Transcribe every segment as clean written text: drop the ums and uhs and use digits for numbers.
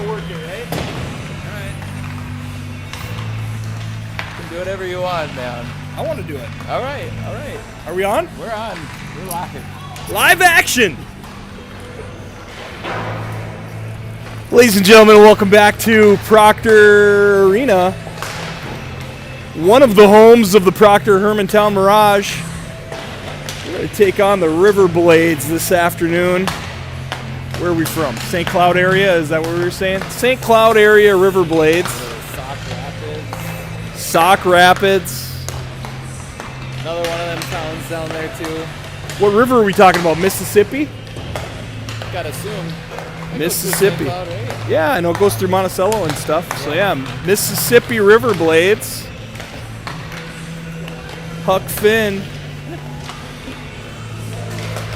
gotta work it, right? Alright. You can do whatever you want, man. I want to do it. Alright. Are we on? We're on. We're live. Live action! Ladies and gentlemen, welcome back to Proctor Arena. One of the homes of the Proctor Hermantown Mirage. We're going to take on the Riverblades this afternoon. Where are we from? St. Cloud area? Is that what we were saying? St. Cloud area Riverblades. Sauk Rapids. Another one of them towns down there too. What river are we talking about? Mississippi? Gotta assume. Mississippi. Cloud, right? Yeah, I know it goes through Monticello and stuff. So yeah, Mississippi Riverblades. Huck Finn.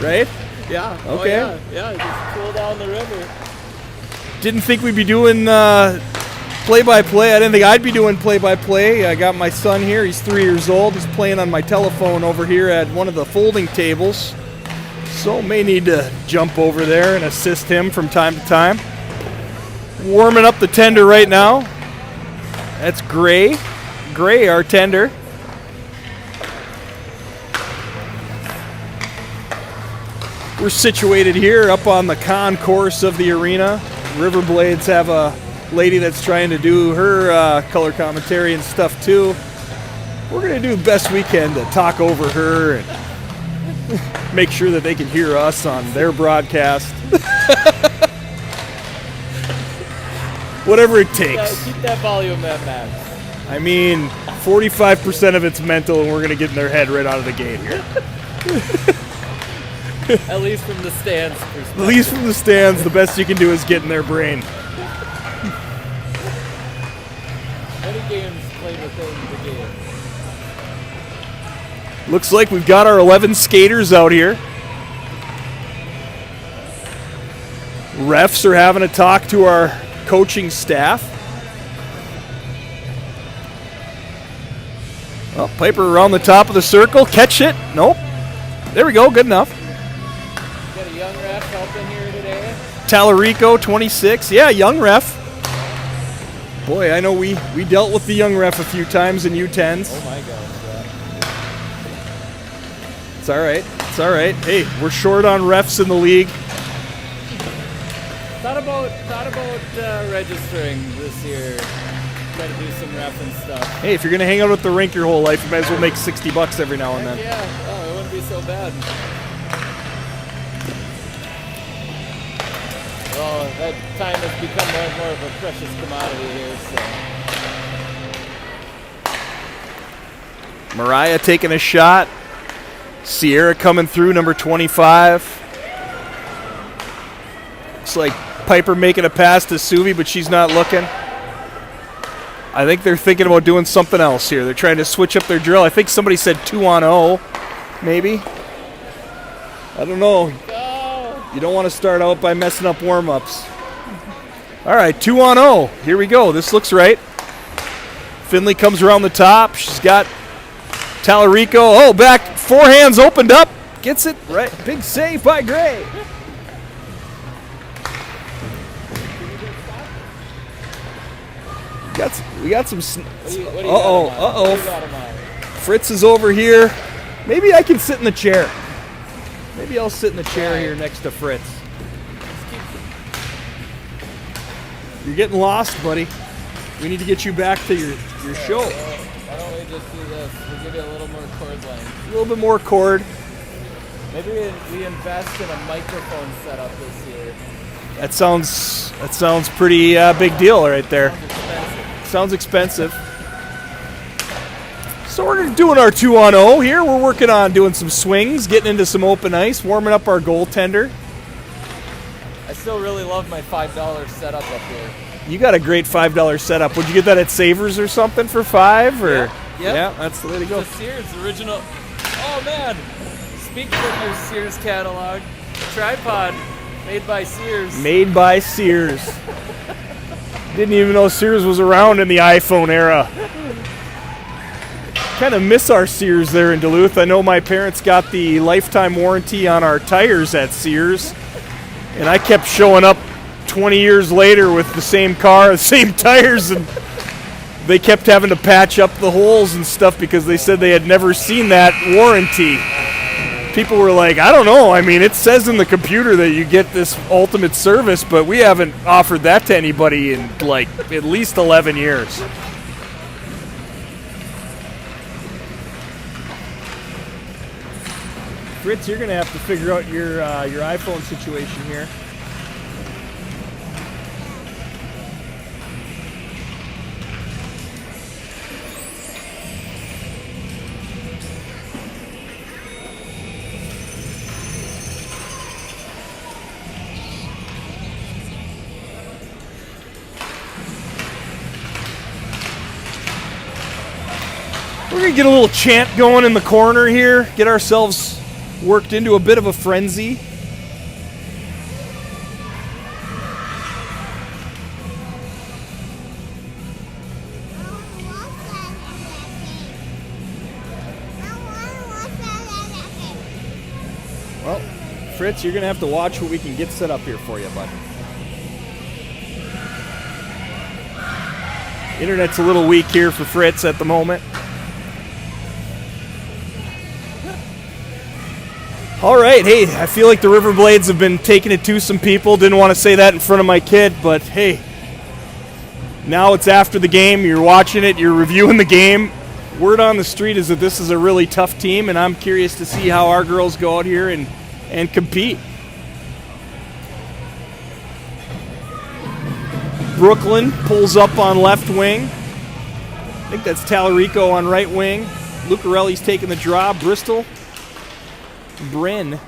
Right? Yeah. Okay. Oh, yeah, just cool down the river. Didn't think we'd be doing play-by-play. I didn't think I'd be doing play-by-play. I got my son here. He's 3 years old. He's playing on my telephone over here at one of the folding tables. So may need to jump over there and assist him from time to time. Warming up the tender right now. That's Gray. Gray, our tender. We're situated here up on the concourse of the arena. Riverblades have a lady that's trying to do her color commentary and stuff too. We're going to do the best we can to talk over her and make sure that they can hear us on their broadcast. Whatever it takes. Keep that volume at max. I mean, 45% of it's mental, and we're going to get in their head right out of the gate here. At least from the stands perspective. At least from the stands, the best you can do is get in their brain. Many games played within the game. Looks like we've got our 11 skaters out here. Refs are having a talk to our coaching staff. Well, Piper around the top of the circle. Catch it. Nope. There we go. Good enough. Got a young ref helping here today. Talarico, 26. Yeah, young ref. Boy, I know we dealt with the young ref a few times in U10s. Oh my gosh, yeah. It's all right. It's all right. Hey, we're short on refs in the league. Thought about registering this year. Try to do some ref and stuff. Hey, if you're gonna hang out at the rink your whole life, you might as well make $60 every now and then. Yeah, oh, it wouldn't be so bad. Well, that time has become more of a precious commodity here, so. Mariah taking a shot. Sierra coming through, number 25. Looks like Piper making a pass to Suvi, but she's not looking. I think they're thinking about doing something else here. They're trying to switch up their drill. I think somebody said 2-on-0, maybe. I don't know. You don't want to start out by messing up warm-ups. All right, 2-on-0. Here we go. This looks right. Finley comes around the top. She's got Talarico. Oh, back. Forehands opened up. Gets it right. Big save by Gray. We got some. Uh-oh. Fritz is over here. Maybe I can sit in the chair. Maybe I'll sit in the chair here next to Fritz. You're getting lost, buddy. We need to get you back to your show. Why don't we just do this? We'll give you a little more cord length. A little bit more cord. Maybe we invest in a microphone setup this year. That sounds pretty big deal right there. Sounds expensive. So we're doing our 2-on-0 here. We're working on doing some swings, getting into some open ice, warming up our goaltender. I still really love my $5 setup up here. You got a great $5 setup. Would you get that at Savers or something for $5? Or yeah, that's the way to go. The Sears original. Oh man! Speaking of your Sears catalog, tripod made by Sears. Made by Sears. Didn't even know Sears was around in the iPhone era. Kind of miss our Sears there in Duluth. I know my parents got the lifetime warranty on our tires at Sears, and I kept showing up 20 years later with the same car, the same tires, and they kept having to patch up the holes and stuff because they said they had never seen that warranty. People were like, I don't know. I mean, it says in the computer that you get this ultimate service, but we haven't offered that to anybody in like at least 11 years. Fritz, you're going to have to figure out your iPhone situation here. We're going to get a little chant going in the corner here, get ourselves worked into a bit of a frenzy. Well, Fritz, you're going to have to watch what we can get set up here for you, bud. Internet's a little weak here for Fritz at the moment. All right, hey, I feel like the Riverblades have been taking it to some people. Didn't want to say that in front of my kid, but hey, now it's after the game. You're watching it, you're reviewing the game. Word on the street is that this is a really tough team, and I'm curious to see how our girls go out here and compete. Brooklyn pulls up on left wing. I think that's Tallarico on right wing. Lucarelli's taking the draw. Bristol. Bryn,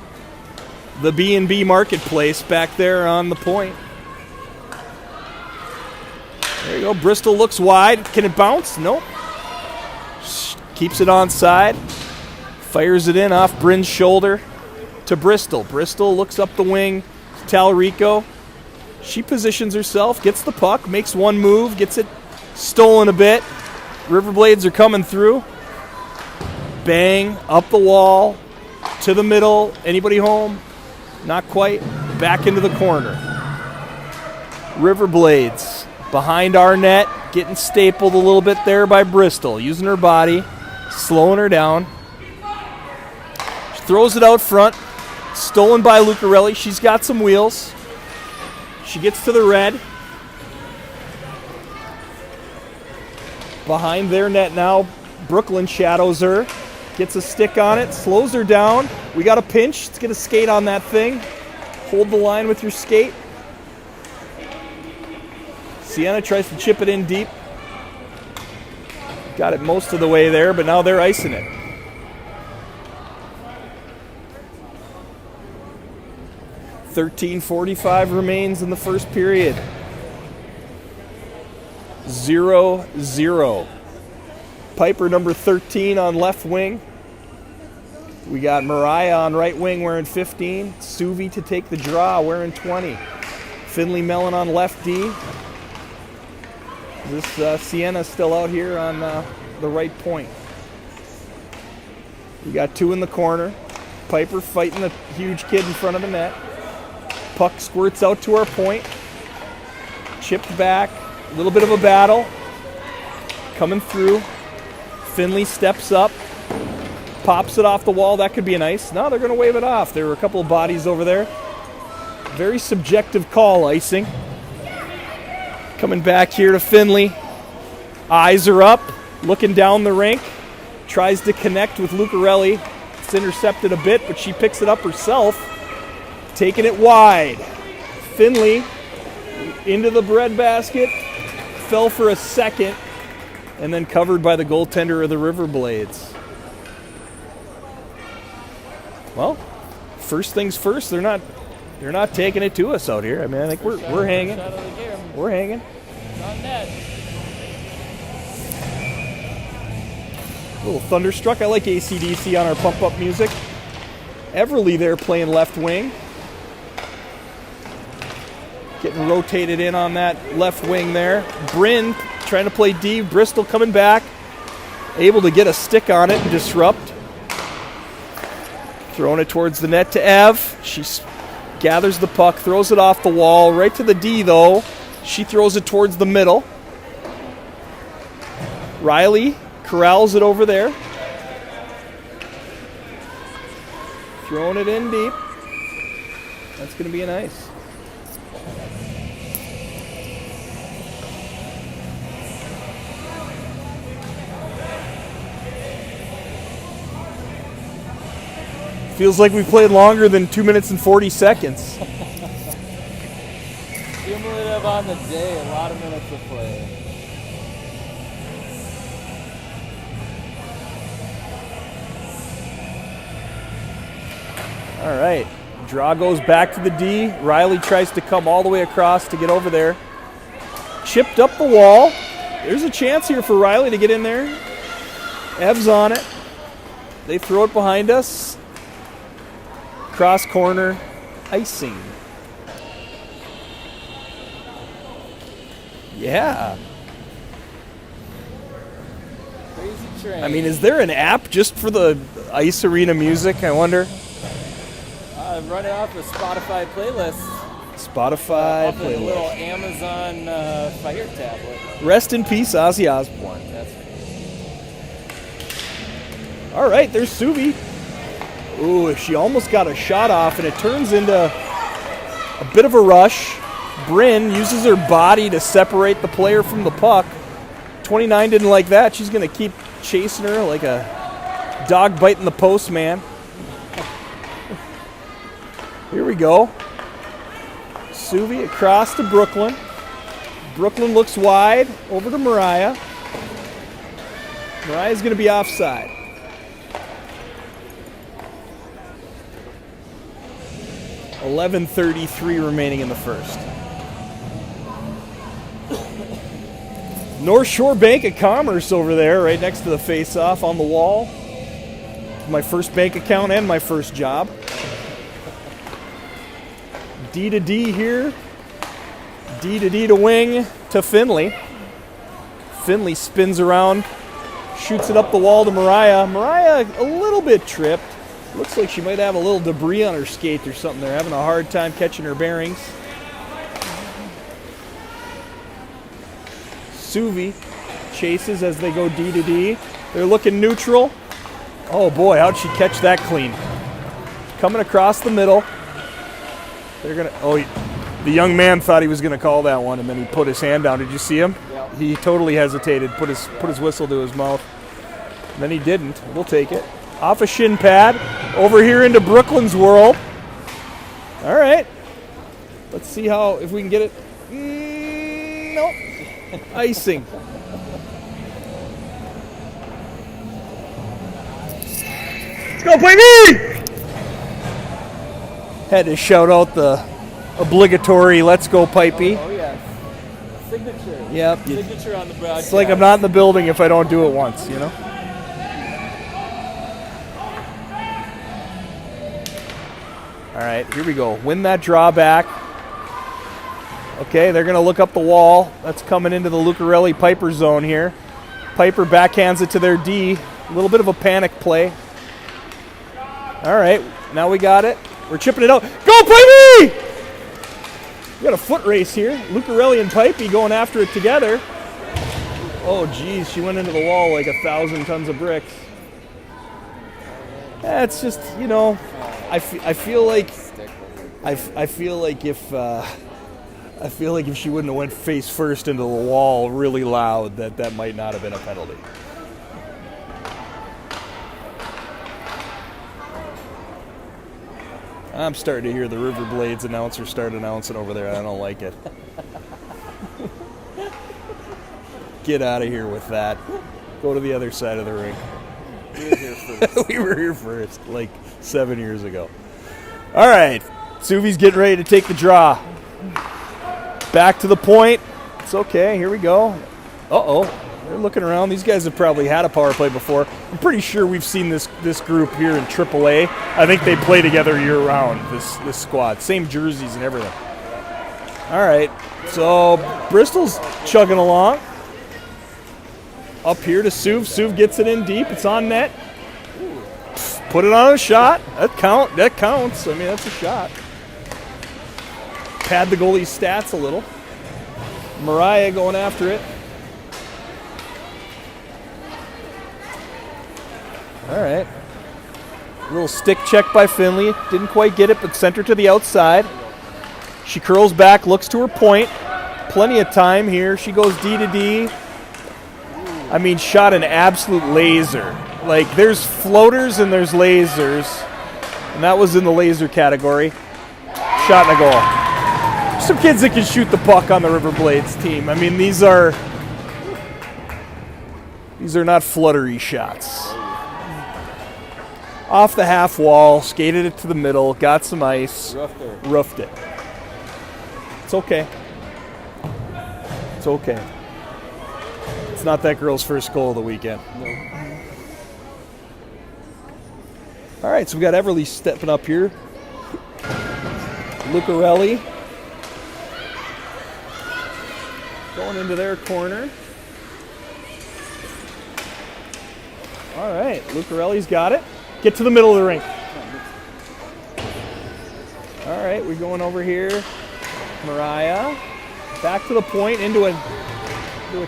the B&B Marketplace back there on the point. There you go. Bristol looks wide. Can it bounce? Nope. Keeps it onside. Fires it in off Bryn's shoulder to Bristol. Bristol looks up the wing. Tallarico. She positions herself, gets the puck, makes one move, gets it stolen a bit. Riverblades are coming through. Bang, up the wall. To the middle. Anybody home? Not quite. Back into the corner. Riverblades behind our net. Getting stapled a little bit there by Bristol. Using her body. Slowing her down. She throws it out front. Stolen by Lucarelli. She's got some wheels. She gets to the red. Behind their net now. Brooklyn shadows her. Gets a stick on it, slows her down. We got a pinch. Let's get a skate on that thing. Hold the line with your skate. Sienna tries to chip it in deep. Got it most of the way there, but now they're icing it. $13:45 remains in the first period. 0-0. Piper number 13 on left wing. We got Mariah on right wing wearing 15. Suvi to take the draw wearing 20. Finley Mellon on left D. This Sienna still out here on the right point. We got two in the corner. Piper fighting the huge kid in front of the net. Puck squirts out to our point. Chipped back. A little bit of a battle. Coming through. Finley steps up, pops it off the wall. That could be an ice. No, they're going to wave it off. There were a couple of bodies over there. Very subjective call, icing. Coming back here to Finley. Eyes are up, looking down the rink. Tries to connect with Lucarelli. It's intercepted a bit, but she picks it up herself. Taking it wide. Finley into the breadbasket. Fell for a second. And then covered by the goaltender of the Riverblades. Well, first things first, they're not taking it to us out here. I mean, I think we're hanging. We're hanging. Not net. A little Thunderstruck. I like AC/DC on our pump-up music. Everly there playing left wing. Getting rotated in on that left wing there. Bryn trying to play D. Bristol coming back. Able to get a stick on it and disrupt. Throwing it towards the net to Ev. She's gathers the puck, throws it off the wall, right to the D, though. She throws it towards the middle. Riley corrals it over there. Throwing it in deep. That's going to be a nice. Feels like we played longer than 2 minutes and 40 seconds. Cumulative on the day, a lot of minutes of play. All right. Draw goes back to the D. Riley tries to come all the way across to get over there. Chipped up the wall. There's a chance here for Riley to get in there. Ev's on it. They throw it behind us. Cross corner. Icing. Yeah. Crazy train. I mean, is there an app just for the ice arena music, I wonder? I'm running off a Spotify playlist. Spotify off a little playlist. Amazon Fire tablet. Rest in peace, Ozzy Osbourne. That's All right, there's Suvi. Ooh, she almost got a shot off, and it turns into a bit of a rush. Bryn uses her body to separate the player from the puck. 29 didn't like that. She's going to keep chasing her like a dog biting the postman. Here we go. Suvi across to Brooklyn. Brooklyn looks wide over to Mariah. Mariah's going to be offside. .11:33 remaining in the first. North Shore Bank of Commerce over there, right next to the face-off on the wall. My first bank account and my first job. D to D here. D to D to wing to Finley. Finley spins around, shoots it up the wall to Mariah. Mariah a little bit tripped. Looks like she might have a little debris on her skate or something. They're having a hard time catching her bearings. Suvi chases as they go D to D. They're looking neutral. Oh boy, how'd she catch that clean? Coming across the middle. They're gonna. Oh, the young man thought he was gonna call that one, and then he put his hand down. Did you see him? Yeah. He totally hesitated. Put his whistle to his mouth. And then he didn't. We'll take it. Off a shin pad. Over here into Brooklyn's world. All right. Let's see if we can get it. Nope. Icing. Let's go, baby! Had to shout out the obligatory "Let's go, Pipey." Oh yeah. Signature. Yep. Signature on the broadcast. It's like I'm not in the building if I don't do it once, you know? All right, here we go. Win that draw back. Okay, they're going to look up the wall. That's coming into the Lucarelli Piper zone here. Piper backhands it to their D. A little bit of a panic play. All right, now we got it. We're chipping it out. Go, Pipey! We got a foot race here. Lucarelli and Pipey going after it together. Oh, geez, she went into the wall like 1,000 tons of bricks. It's just, you know, I feel like if she wouldn't have went face first into the wall really loud, that might not have been a penalty. I'm starting to hear the Riverblades announcer start announcing over there. I don't like it. Get out of here with that. Go to the other side of the rink. We were here first. We were here first, like 7 years ago. All right. Suvi's getting ready to take the draw. Back to the point. It's okay. Here we go. Uh-oh. They're looking around. These guys have probably had a power play before. I'm pretty sure we've seen this group here in AAA. I think they play together year-round, this squad. Same jerseys and everything. All right. So Bristol's chugging along. Up here to Suv. Suv gets it in deep. It's on net. Put it on a shot. That counts. I mean, that's a shot. pad the goalie's stats a little. Mariah going after it. All right. A little stick check by Finley. Didn't quite get it, but sent her to the outside. She curls back, looks to her point. Plenty of time here. She goes D to D. I mean, shot an absolute laser. Like, there's floaters and there's lasers. And that was in the laser category. Shot and a goal. Some kids that can shoot the puck on the Riverblades team. I mean, these are not fluttery shots. Off the half wall, skated it to the middle, got some ice, roughed it. It's okay. It's okay. It's not that girl's first goal of the weekend. No. All right, so we got Everly stepping up here. Lucarelli going into their corner. All right, Lucarelli's got it. Get to the middle of the rink. All right, we're going over here. Mariah. Back to the point, into a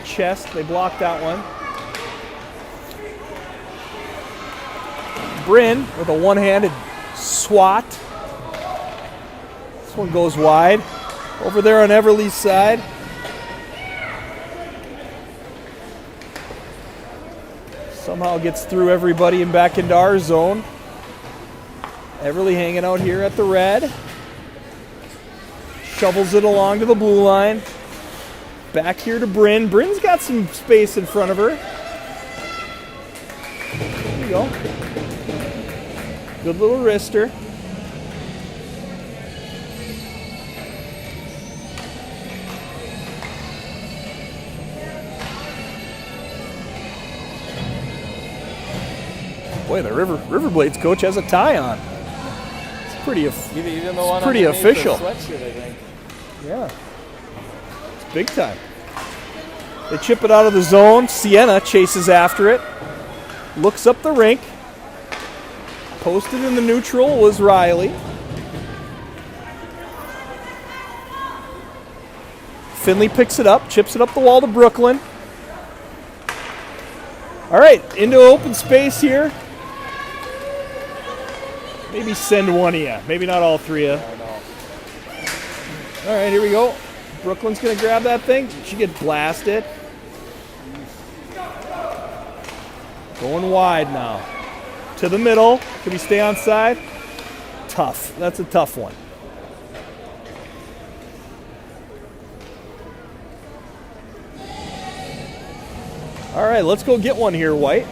chest. They blocked that one. Bryn with a one-handed swat. This one goes wide. Over there on Everly's side. Somehow gets through everybody and back into our zone. Everly hanging out here at the red. Shovels it along to the blue line. Back here to Bryn. Bryn's got some space in front of her. There you go. Good little wrister. Boy, the Riverblades coach has a tie on. It's pretty, Even the one pretty official. The sweatshirt, I think. Yeah. It's big time. They chip it out of the zone. Sienna chases after it. Looks up the rink. Posted in the neutral was Riley. Finley picks it up, chips it up the wall to Brooklyn. All right, into open space here. Maybe send one of you. Maybe not all three of you. All right, here we go. Brooklyn's going to grab that thing. She gets blasted. Going wide now. To the middle. Can we stay on side? Tough. That's a tough one. All right, let's go get one here, White.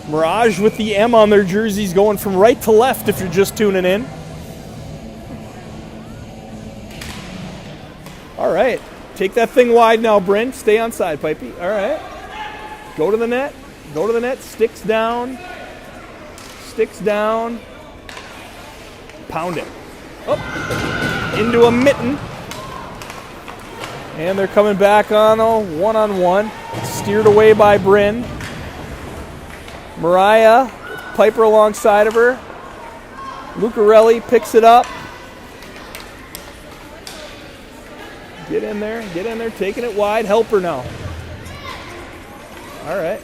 Mirage with the M on their jerseys going from right to left if you're just tuning in. All right. Take that thing wide now, Bryn. Stay on side, Pipey. All right. Go to the net. Go to the net. Sticks down. Sticks down. Pound it. Up. Into a mitten. And they're coming back on a one-on-one. Steered away by Bryn. Mariah, Piper alongside of her. Lucarelli picks it up. Get in there, taking it wide. Help her now. All right.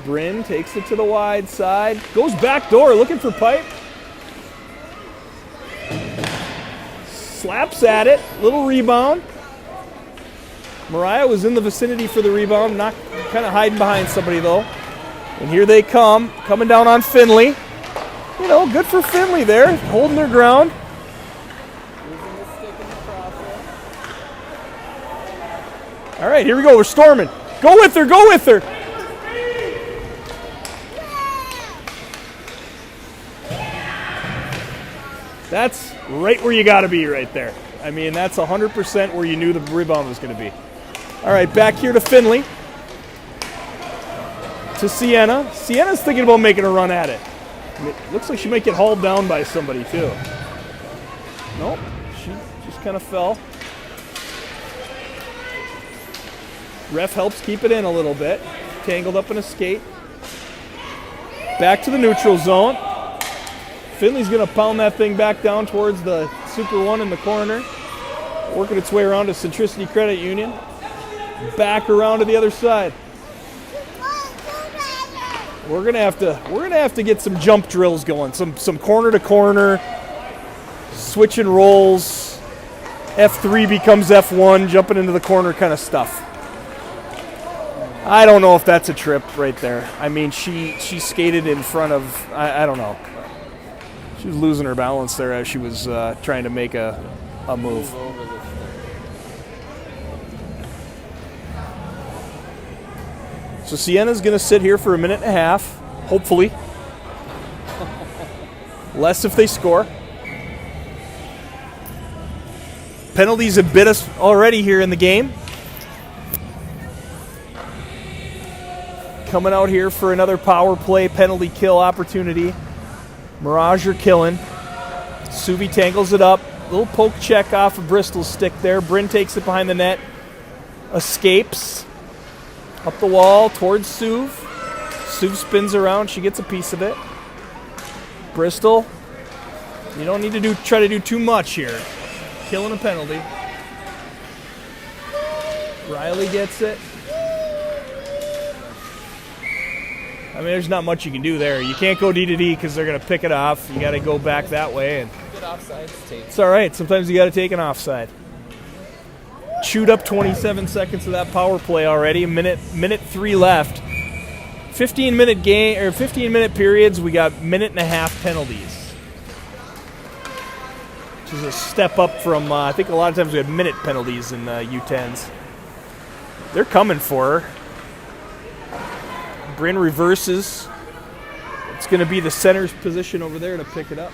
Bryn takes it to the wide side. Goes back door, looking for Pipe. Slaps at it, little rebound. Mariah was in the vicinity for the rebound, not kind of hiding behind somebody though. And here they come, coming down on Finley. You know, good for Finley there, holding their ground. Using the stick in the process. All right, here we go, we're storming. Go with her, go with her. That's right where you got to be right there. I mean, that's 100% where you knew the rebound was going to be. All right, back here to Finley. To Sienna. Sienna's thinking about making a run at it. It looks like she might get hauled down by somebody, too. Nope, she just kind of fell. Ref helps keep it in a little bit. Tangled up in a skate. Back to the neutral zone. Finley's going to pound that thing back down towards the Super 1 in the corner. Working its way around to Centricity Credit Union. Back around to the other side. We're gonna have to get some jump drills going. Some corner to corner, switch and rolls. F3 becomes F1, jumping into the corner kind of stuff. I don't know if that's a trip right there. I mean, she skated in front of, I don't know. She was losing her balance there as she was trying to make a move. So Sienna's going to sit here for a minute and a half, hopefully. Less if they score. Penalties have bit us already here in the game. Coming out here for another power play penalty kill opportunity. Mirage are killing. Suvi tangles it up. Little poke check off of Bristol's stick there. Bryn takes it behind the net. Escapes. Up the wall towards Suv. Suv spins around. She gets a piece of it. Bristol. You don't need to try to do too much here. Killing a penalty. Riley gets it. I mean, there's not much you can do there. You can't go D to D because they're going to pick it off. You got to go back that way. And get offside. it's all right. Sometimes you got to take an offside. Chewed up 27 seconds of that power play already. Minute 3 left. 15-minute game or 15-minute periods. We got minute and a half penalties, which is a step up from I think a lot of times we had minute penalties in U10s. They're coming for her. Bryn reverses. It's going to be the center's position over there to pick it up.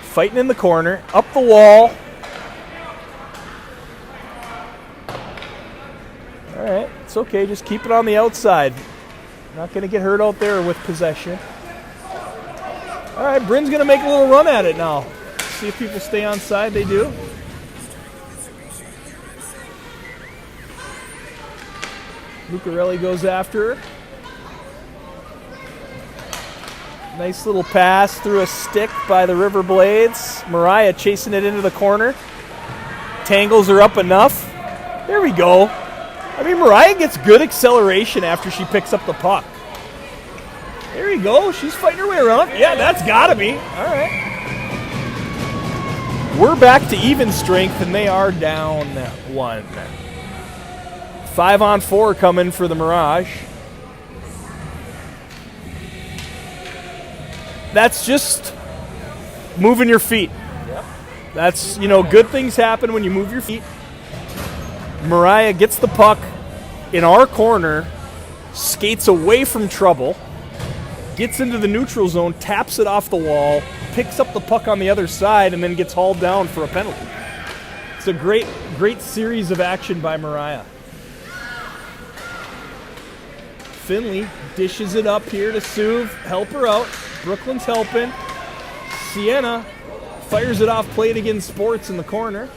Fighting in the corner, up the wall. All right, it's okay. Just keep it on the outside. Not going to get hurt out there with possession. All right, Bryn's going to make a little run at it now. See if people stay on side. They do. Lucarelli goes after her. Nice little pass through a stick by the Riverblades. Mariah chasing it into the corner. Tangles her up enough. There we go. I mean, Mariah gets good acceleration after she picks up the puck. There you go. She's fighting her way around. Yeah, that's got to be. All right. We're back to even strength, and they are down 1. 5-on-4 coming for the Mirage. That's just moving your feet. Yep. That's, good things happen when you move your feet. Mariah gets the puck in our corner, skates away from trouble, gets into the neutral zone, taps it off the wall, picks up the puck on the other side, and then gets hauled down for a penalty. It's a great series of action by Mariah. Finley dishes it up here to Suv. Help her out. Brooklyn's helping. Sienna fires it off, played against Sports in the corner.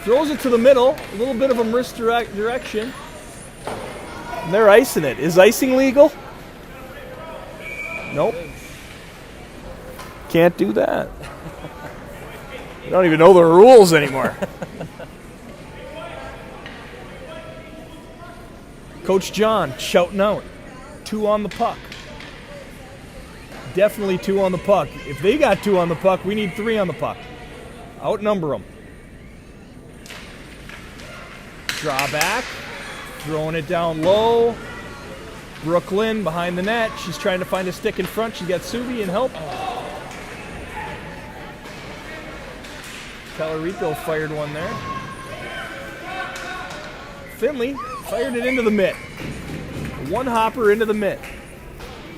Throws it to the middle. A little bit of a misdirection. And they're icing it. Is icing legal? Nope. Can't do that. You don't even know the rules anymore. Coach John shouting out. 2 on the puck. Definitely 2 on the puck. If they got 2 on the puck, we need 3 on the puck. Outnumber them. Draw back. Throwing it down low. Brooklyn behind the net. She's trying to find a stick in front. She's got Suvi and help. Calorico fired one there. Finley fired it into the mitt. One hopper into the mitt.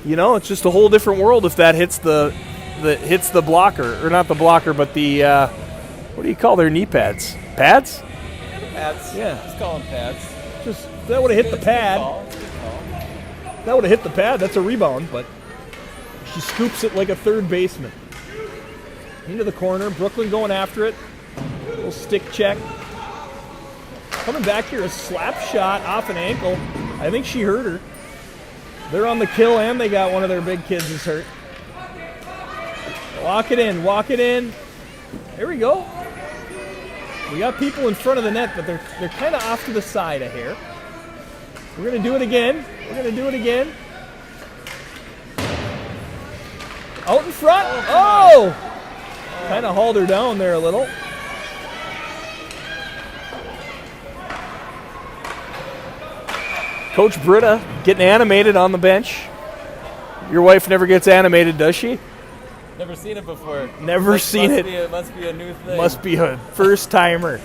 It's just a whole different world if that hits the blocker, or not the blocker, but the what do you call their knee pads? Pads? Yeah, the pads. Yeah. Let's call them pads. Just if that would have hit the pad. That would have hit the pad. That's a rebound, but she scoops it like a third baseman. Into the corner. Brooklyn going after it. Little stick check. Coming back here, a slap shot off an ankle. I think she hurt her. They're on the kill, and they got one of their big kids is hurt. Walk it in, walk it in. There we go. We got people in front of the net, but they're kind of off to the side a hair. We're going to do it again. We're going to do it again. Out in front. Oh! Kind of hauled her down there a little. Coach Britta getting animated on the bench. Your wife never gets animated, does she? Never seen it before. Never seen it. It must be a new thing. Must be a first timer.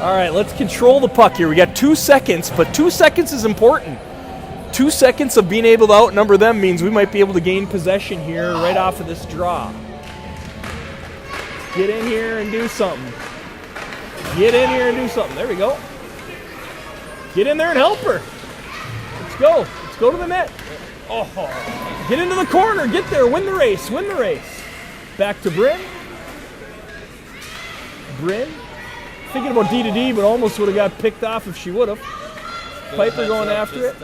All right, let's control the puck here. We got 2 seconds, but 2 seconds is important. 2 seconds of being able to outnumber them means we might be able to gain possession here right off of this draw. Get in here and do something. Get in here and do something. There we go. Get in there and help her. Let's go. Let's go to the net. Oh, get into the corner. Get there. Win the race. Win the race. Back to Bryn. Bryn. Thinking about D to D, but almost would have got picked off if she would have. Piper going after it.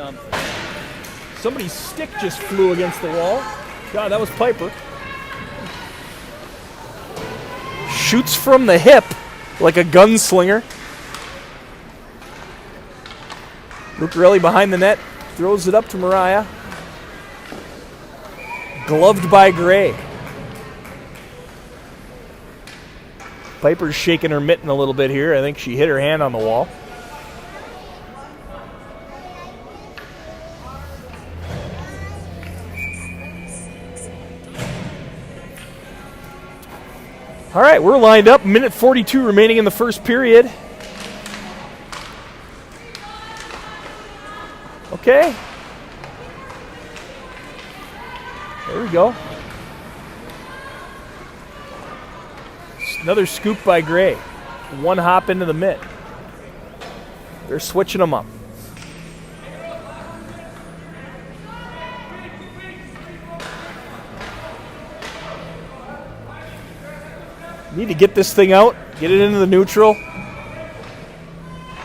Somebody's stick just flew against the wall. God, that was Piper. Shoots from the hip like a gunslinger. Lucarelli behind the net. Throws it up to Mariah. Gloved by Gray. Piper's shaking her mitten a little bit here. I think she hit her hand on the wall. All right, we're lined up. Minute 42 remaining in the first period. Okay. There we go. Another scoop by Gray. One hop into the mitt. They're switching them up. Need to get this thing out, get it into the neutral,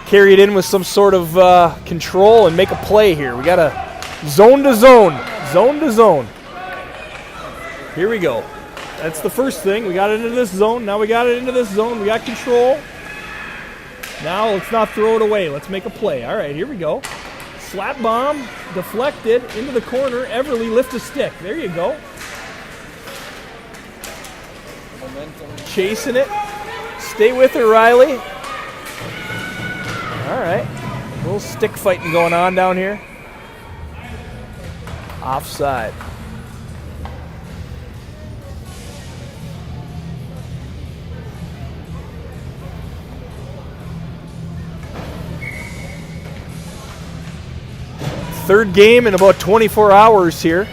carry it in with some sort of control, and make a play here. We got a zone to zone, zone to zone. Here we go. That's the first thing. We got it into this zone. Now we got it into this zone. We got control. Now let's not throw it away. Let's make a play. All right, here we go. Slap bomb, deflected into the corner. Everly, lift a stick. There you go. Chasing it. Stay with her, Riley. All right. A little stick fighting going on down here. Offside. Third game in about 24 hours here.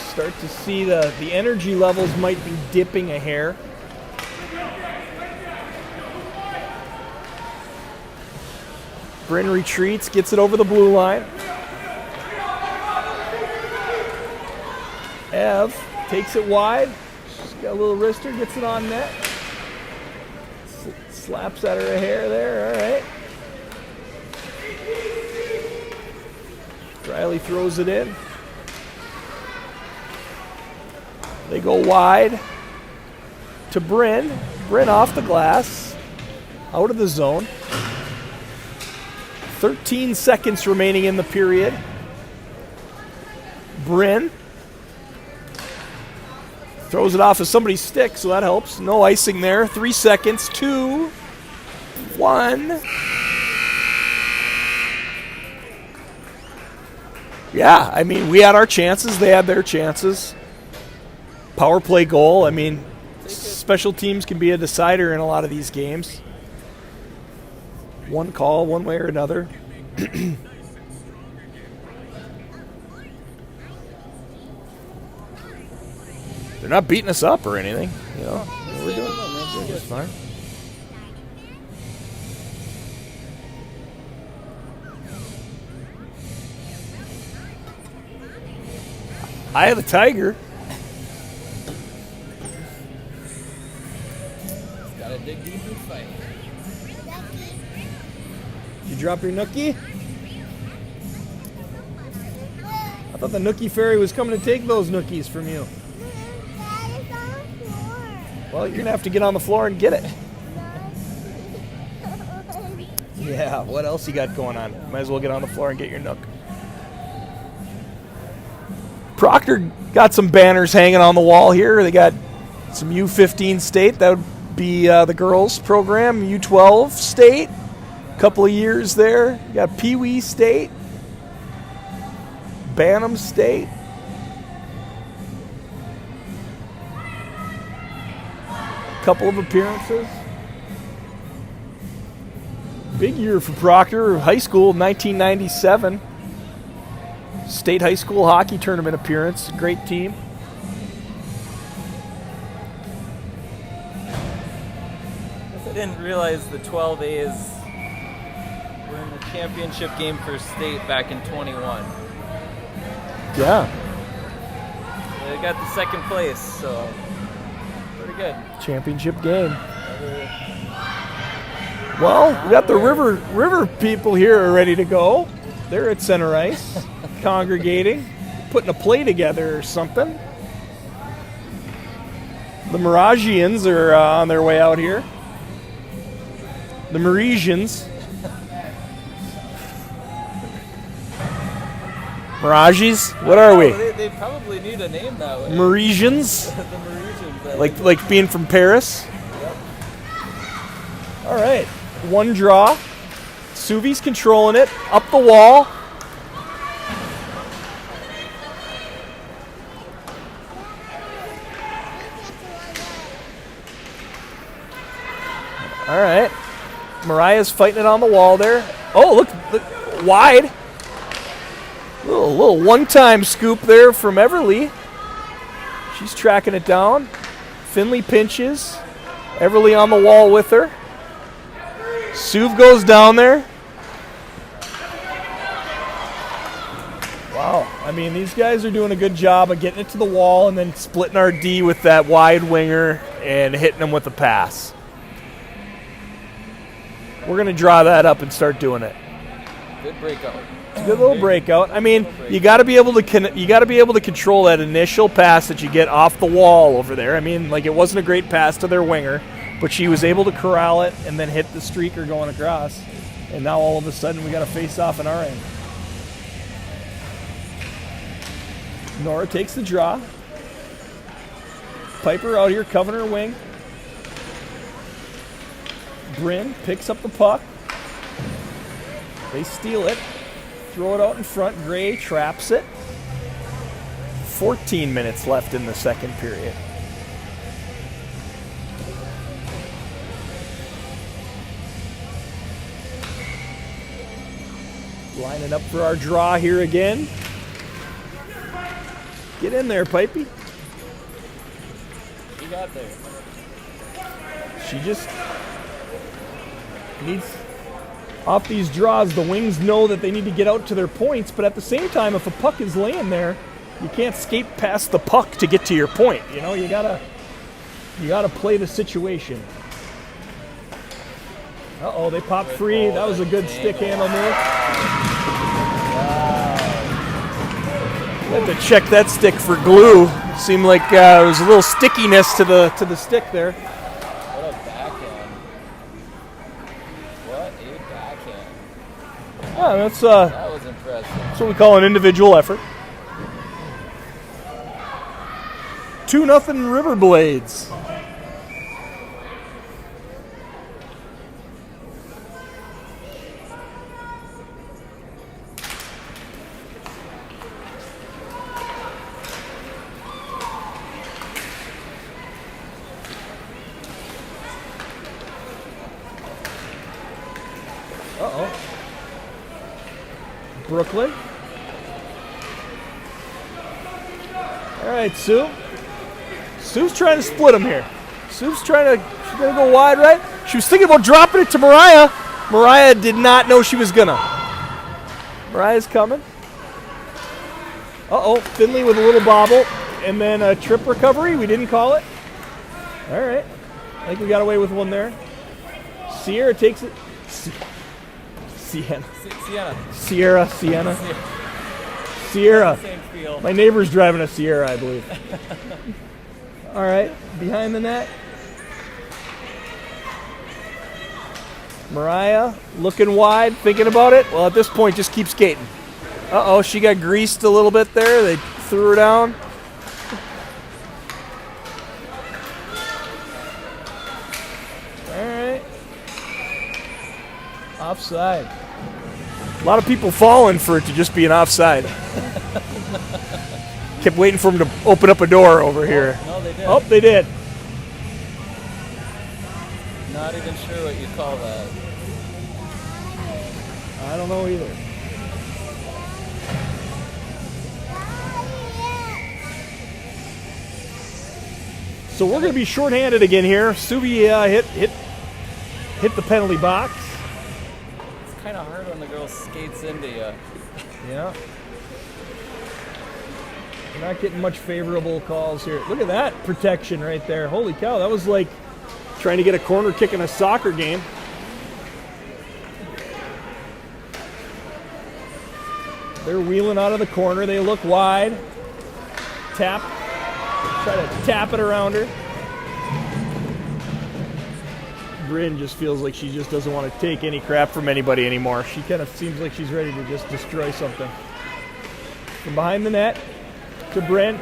Start to see the energy levels might be dipping a hair. Bryn retreats, gets it over the blue line. Ev takes it wide. She's got a little wrister, gets it on net. Slaps at her a hair there, all right. Riley throws it in. They go wide to Bryn. Bryn off the glass, out of the zone. 13 seconds remaining in the period. Bryn throws it off of somebody's stick, so that helps. No icing there. 3 seconds. 2, 1. Yeah, I mean, we had our chances. They had their chances. Power play goal. I mean, special teams can be a decider in a lot of these games. One call, one way or another. They're not beating us up or anything, you know. We're doing just fine. Eye of the Tiger. fight. You drop your nookie? I thought the nookie fairy was coming to take those nookies from you. Well, you're going to have to get on the floor and get it. Yeah, what else you got going on? Might as well get on the floor and get your nook. Proctor got some banners hanging on the wall here. They got some U15 state. That would be the girls program. U12 state. A couple of years there. You got Pee Wee state. Bantam state. A couple of appearances. Big year for Proctor. High school, 1997. State high school hockey tournament appearance. Great team. I didn't realize the 12As were in the championship game for state back in 21. Yeah. They got the second place, so pretty good. Championship game. Well, we got the river people here are ready to go. They're at center ice, congregating, putting a play together or something. The Miragians are on their way out here. The Mirasians. Miragis? What are we? They probably need a name that way. Mirasians? The Mirasians. Like being from Paris? Yep. All right. One draw. Suvi's controlling it. Up the wall. All right. Mariah's fighting it on the wall there. Oh, look wide. Little one-time scoop there from Everly. She's tracking it down. Finley pinches. Everly on the wall with her. Suv goes down there. Wow. I mean, these guys are doing a good job of getting it to the wall and then splitting our D with that wide winger and hitting them with a pass. We're going to draw that up and start doing it. Good breakout. It's a good little breakout. I mean, you got to be able to control that initial pass that you get off the wall over there. I mean, like, it wasn't a great pass to their winger, but she was able to corral it and then hit the streaker going across. And now all of a sudden we got a face off in our end. Nora takes the draw. Piper out here covering her wing. Bryn picks up the puck. They steal it. Throw it out in front. Gray traps it. 14 minutes left in the second period. Lining up for our draw here again. Get in there, Pipey. She got there. She just needs... Off these draws, the Wings know that they need to get out to their points, but at the same time, if a puck is laying there, you can't skate past the puck to get to your point. You know, you gotta play the situation. Uh-oh, they popped free. That was a good stick handle move. Had to check that stick for glue. Seemed like there was a little stickiness to the stick there. What a backhand. What a backhand. Yeah, that's That was impressive. that's what we call an individual effort. 2-0 Riverblades. Uh-oh. Brooklyn. All right, Sue. Sue's trying to split them here. She's going to go wide right. She was thinking about dropping it to Mariah. Mariah did not know she was gonna. Mariah's coming. Uh-oh, Finley with a little bobble. And then a trip recovery. We didn't call it. All right. I think we got away with one there. Sierra takes it. Sienna. Sienna. Sienna. Sierra. Same feel. My neighbor's driving a Sierra, I believe. All right, behind the net. Mariah looking wide, thinking about it. Well, at this point, just keep skating. Uh-oh, she got greased a little bit there. They threw her down. All right. Offside. A lot of people falling for it to just be an offside. Kept waiting for him to open up a door over here. No, they did. Oh, they did. Not even sure what you call that. I don't know either. So we're going to be shorthanded again here. Suvi hit the penalty box. It's kind of hard when the girl skates into you. Yeah. We're not getting much favorable calls here. Look at that protection right there. Holy cow, that was like trying to get a corner kick in a soccer game. They're wheeling out of the corner. They look wide. Tap. Try to tap it around her. Bryn just feels like she just doesn't want to take any crap from anybody anymore. She kind of seems like she's ready to just destroy something. From behind the net to Bryn.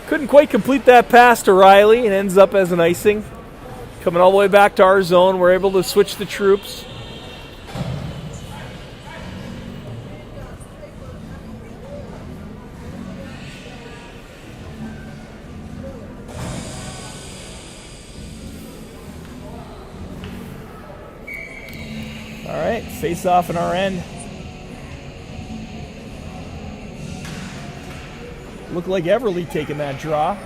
Couldn't quite complete that pass to Riley. It ends up as an icing. Coming all the way back to our zone. We're able to switch the troops. All right, face off in our end. Looked like Everly taking that draw.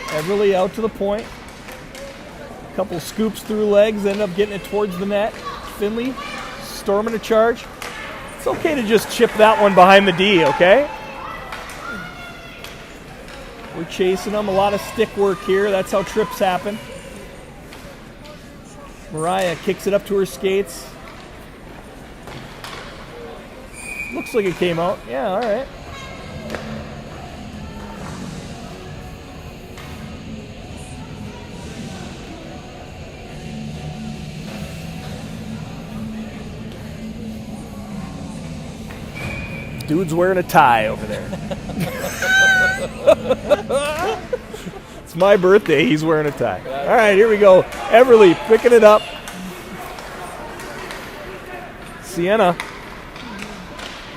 Everly out to the point. Couple scoops through legs, end up getting it towards the net. Finley storming a charge. It's okay to just chip that one behind the D, okay? We're chasing them. A lot of stick work here. That's how trips happen. Mariah kicks it up to her skates. Looks like it came out. Yeah, all right. Dude's wearing a tie over there. It's my birthday. He's wearing a tie. All right, here we go. Everly picking it up. Sienna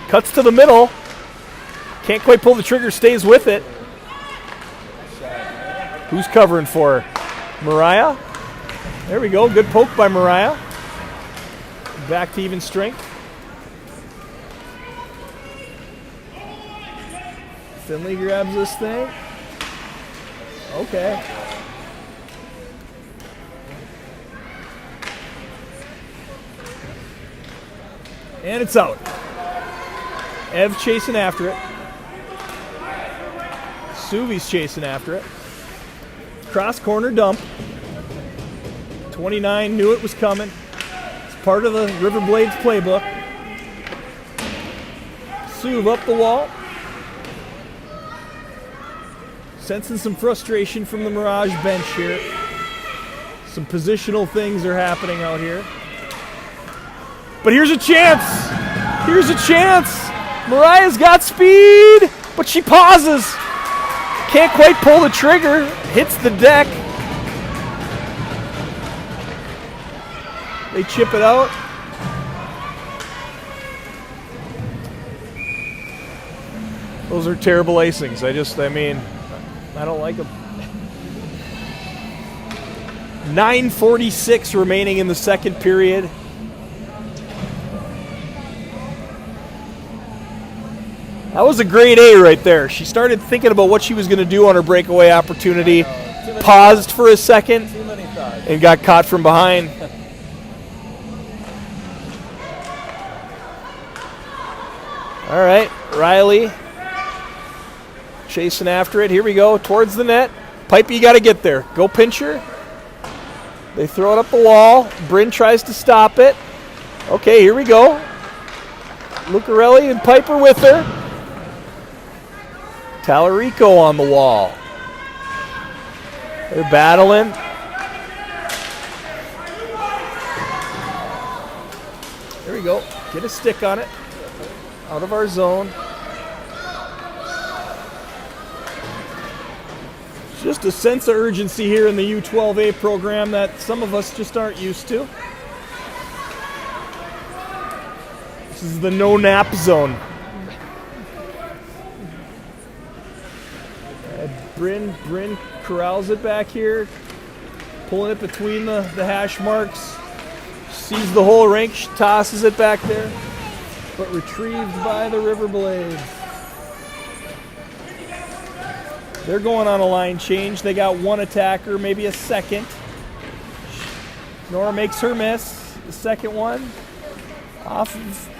cuts to the middle. Can't quite pull the trigger, stays with it. Who's covering for her? Mariah? There we go. Good poke by Mariah. Back to even strength. Finley grabs this thing. Okay. And it's out. Ev chasing after it. Suvi's chasing after it. Cross corner dump. 29 knew it was coming. It's part of the Riverblades playbook. Suv up the wall. Sensing some frustration from the Mirage bench here. Some positional things are happening out here. But here's a chance. Here's a chance. Mariah's got speed, but she pauses. Can't quite pull the trigger. Hits the deck. They chip it out. Those are terrible icings. I don't like them. 9:46 remaining in the second period. That was a grade A right there. She started thinking about what she was going to do on her breakaway opportunity, paused for a second, and got caught from behind. All right, Riley chasing after it. Here we go, towards the net. Pipe, you got to get there. Go pincher. They throw it up the wall. Bryn tries to stop it. Okay, here we go. Lucarelli and Piper with her. Tallarico on the wall. They're battling. There we go. Get a stick on it. Out of our zone. Just a sense of urgency here in the U12a program that some of us just aren't used to. This is the no nap zone. Bryn corrals it back here, pulling it between the hash marks. Sees the whole rink, tosses it back there, but retrieved by the Riverblades. They're going on a line change. They got one attacker, maybe a second. Nora makes her miss. The second one off of,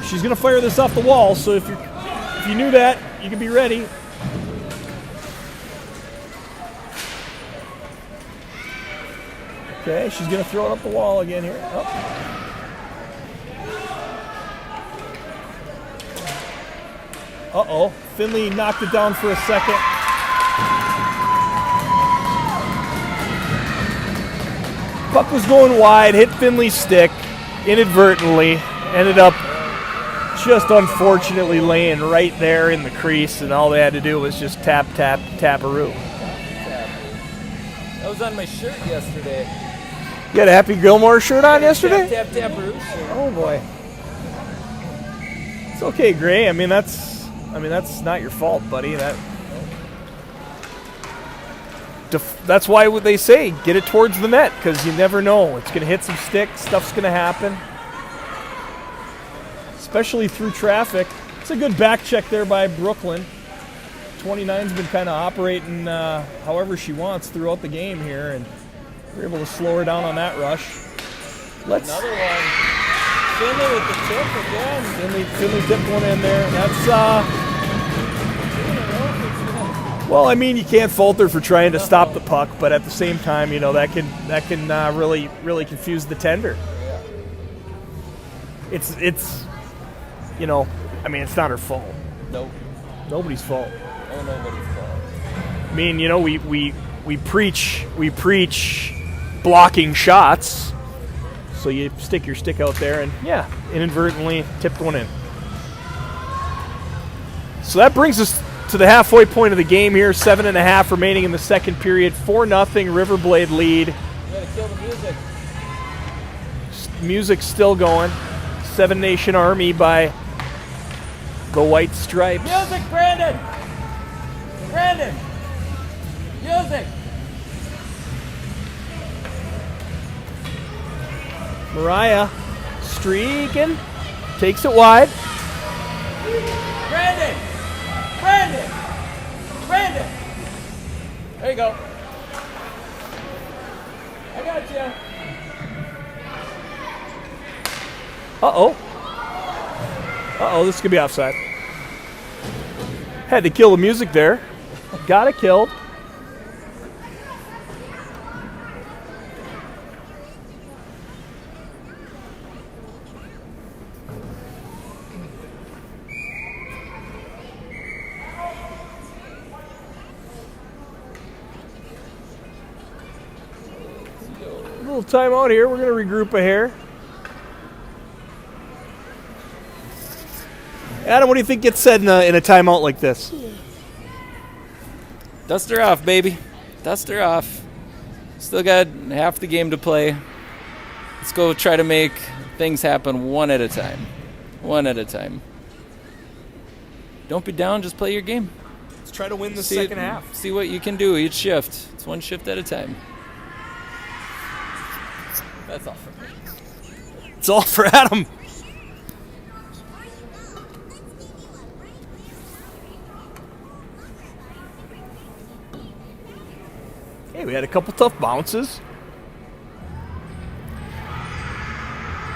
she's going to fire this off the wall, so if you knew that, you can be ready. Okay, she's going to throw it up the wall again here. Oh. Uh-oh. Finley knocked it down for a second. Puck was going wide, hit Finley's stick inadvertently. Ended up just unfortunately laying right there in the crease, and all they had to do was just tap, tap, tap-a-roo. That was on my shirt yesterday. You had a Happy Gilmore shirt on yesterday? Tap, tap, tap, shirt. Oh boy. It's okay, Gray. I mean that's not your fault, buddy. That's why what they say, get it towards the net, because you never know. It's going to hit some sticks, stuff's going to happen. Especially through traffic. It's a good back check there by Brooklyn. 29's been kind of operating however she wants throughout the game here, and we're able to slow her down on that rush. Another one. Finley with the tip again. Finley tipped one in there. That's well, I mean, you can't fault her for trying to stop the puck, but at the same time, you know, that can really confuse the tender. It's you know, I mean, it's not her fault. Nope. Nobody's fault. Oh, nobody's fault. I mean, you know, we preach blocking shots. So you stick your stick out there and, yeah, inadvertently tipped one in. So that brings us to the halfway point of the game here. 7.5 remaining in the second period. 4-0 Riverblade lead. You gotta kill the music. Music's still going. Seven Nation Army by the White Stripes. Music, Brandon! Brandon! Music! Mariah streaking, takes it wide. Brandon! Brandon! Brandon! There you go. I got you. Uh-oh, this could be offside. Had to kill the music there. Got it killed. Little timeout here. We're going to regroup a hair. Adam, what do you think gets said in a timeout like this? Dust her off, baby. Dust her off. Still got half the game to play. Let's go try to make things happen one at a time. One at a time. Don't be down, just play your game. Let's try to win the second half. See what you can do each shift. It's one shift at a time. That's all for me. It's all for Adam. Hey, we had a couple tough bounces.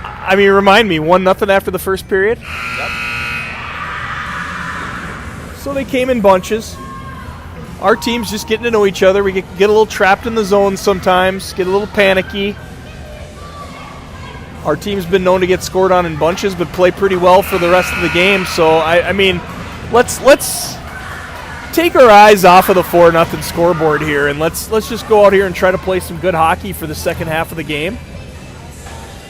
I mean, remind me, 1-0 after the first period? Yep. So they came in bunches. our team's just getting to know each other. We get a little trapped in the zone sometimes, get a little panicky. Our team's been known to get scored on in bunches, but play pretty well for the rest of the game. So, I mean, let's take our eyes off of the 4-0 scoreboard here, and let's just go out here and try to play some good hockey for the second half of the game.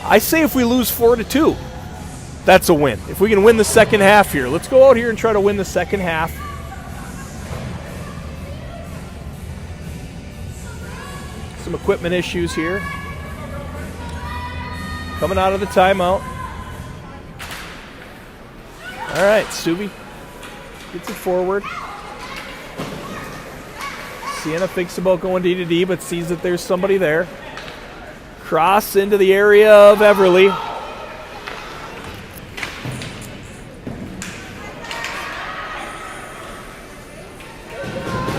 I say if we lose 4-2, that's a win. If we can win the second half here, let's go out here and try to win the second half. Some equipment issues here. Coming out of the timeout. All right, Suvi gets it forward. Sienna thinks about going D to D, but sees that there's somebody there. Cross into the area of Everly.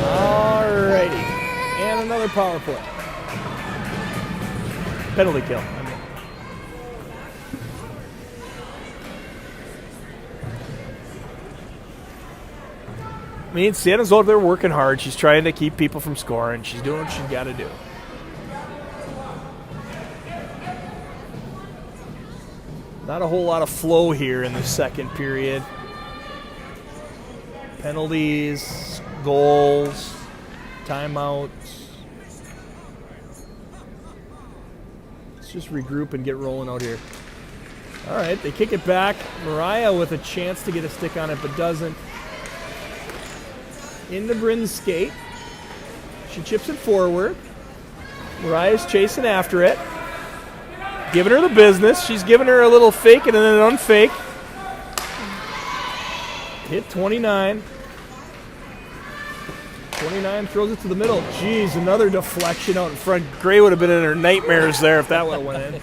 Alrighty. And another power play. Penalty kill. I mean, Sienna's over there working hard. She's trying to keep people from scoring. She's doing what she's got to do. Not a whole lot of flow here in the second period. Penalties, goals, timeouts. Let's just regroup and get rolling out here. All right, they kick it back. Mariah with a chance to get a stick on it, but doesn't. Into Bryn's skate. She chips it forward. Mariah's chasing after it. Giving her the business. She's giving her a little fake and then an unfake. Hit 29. 29 throws it to the middle. Jeez, another deflection out in front. Gray would have been in her nightmares there if that would have went in.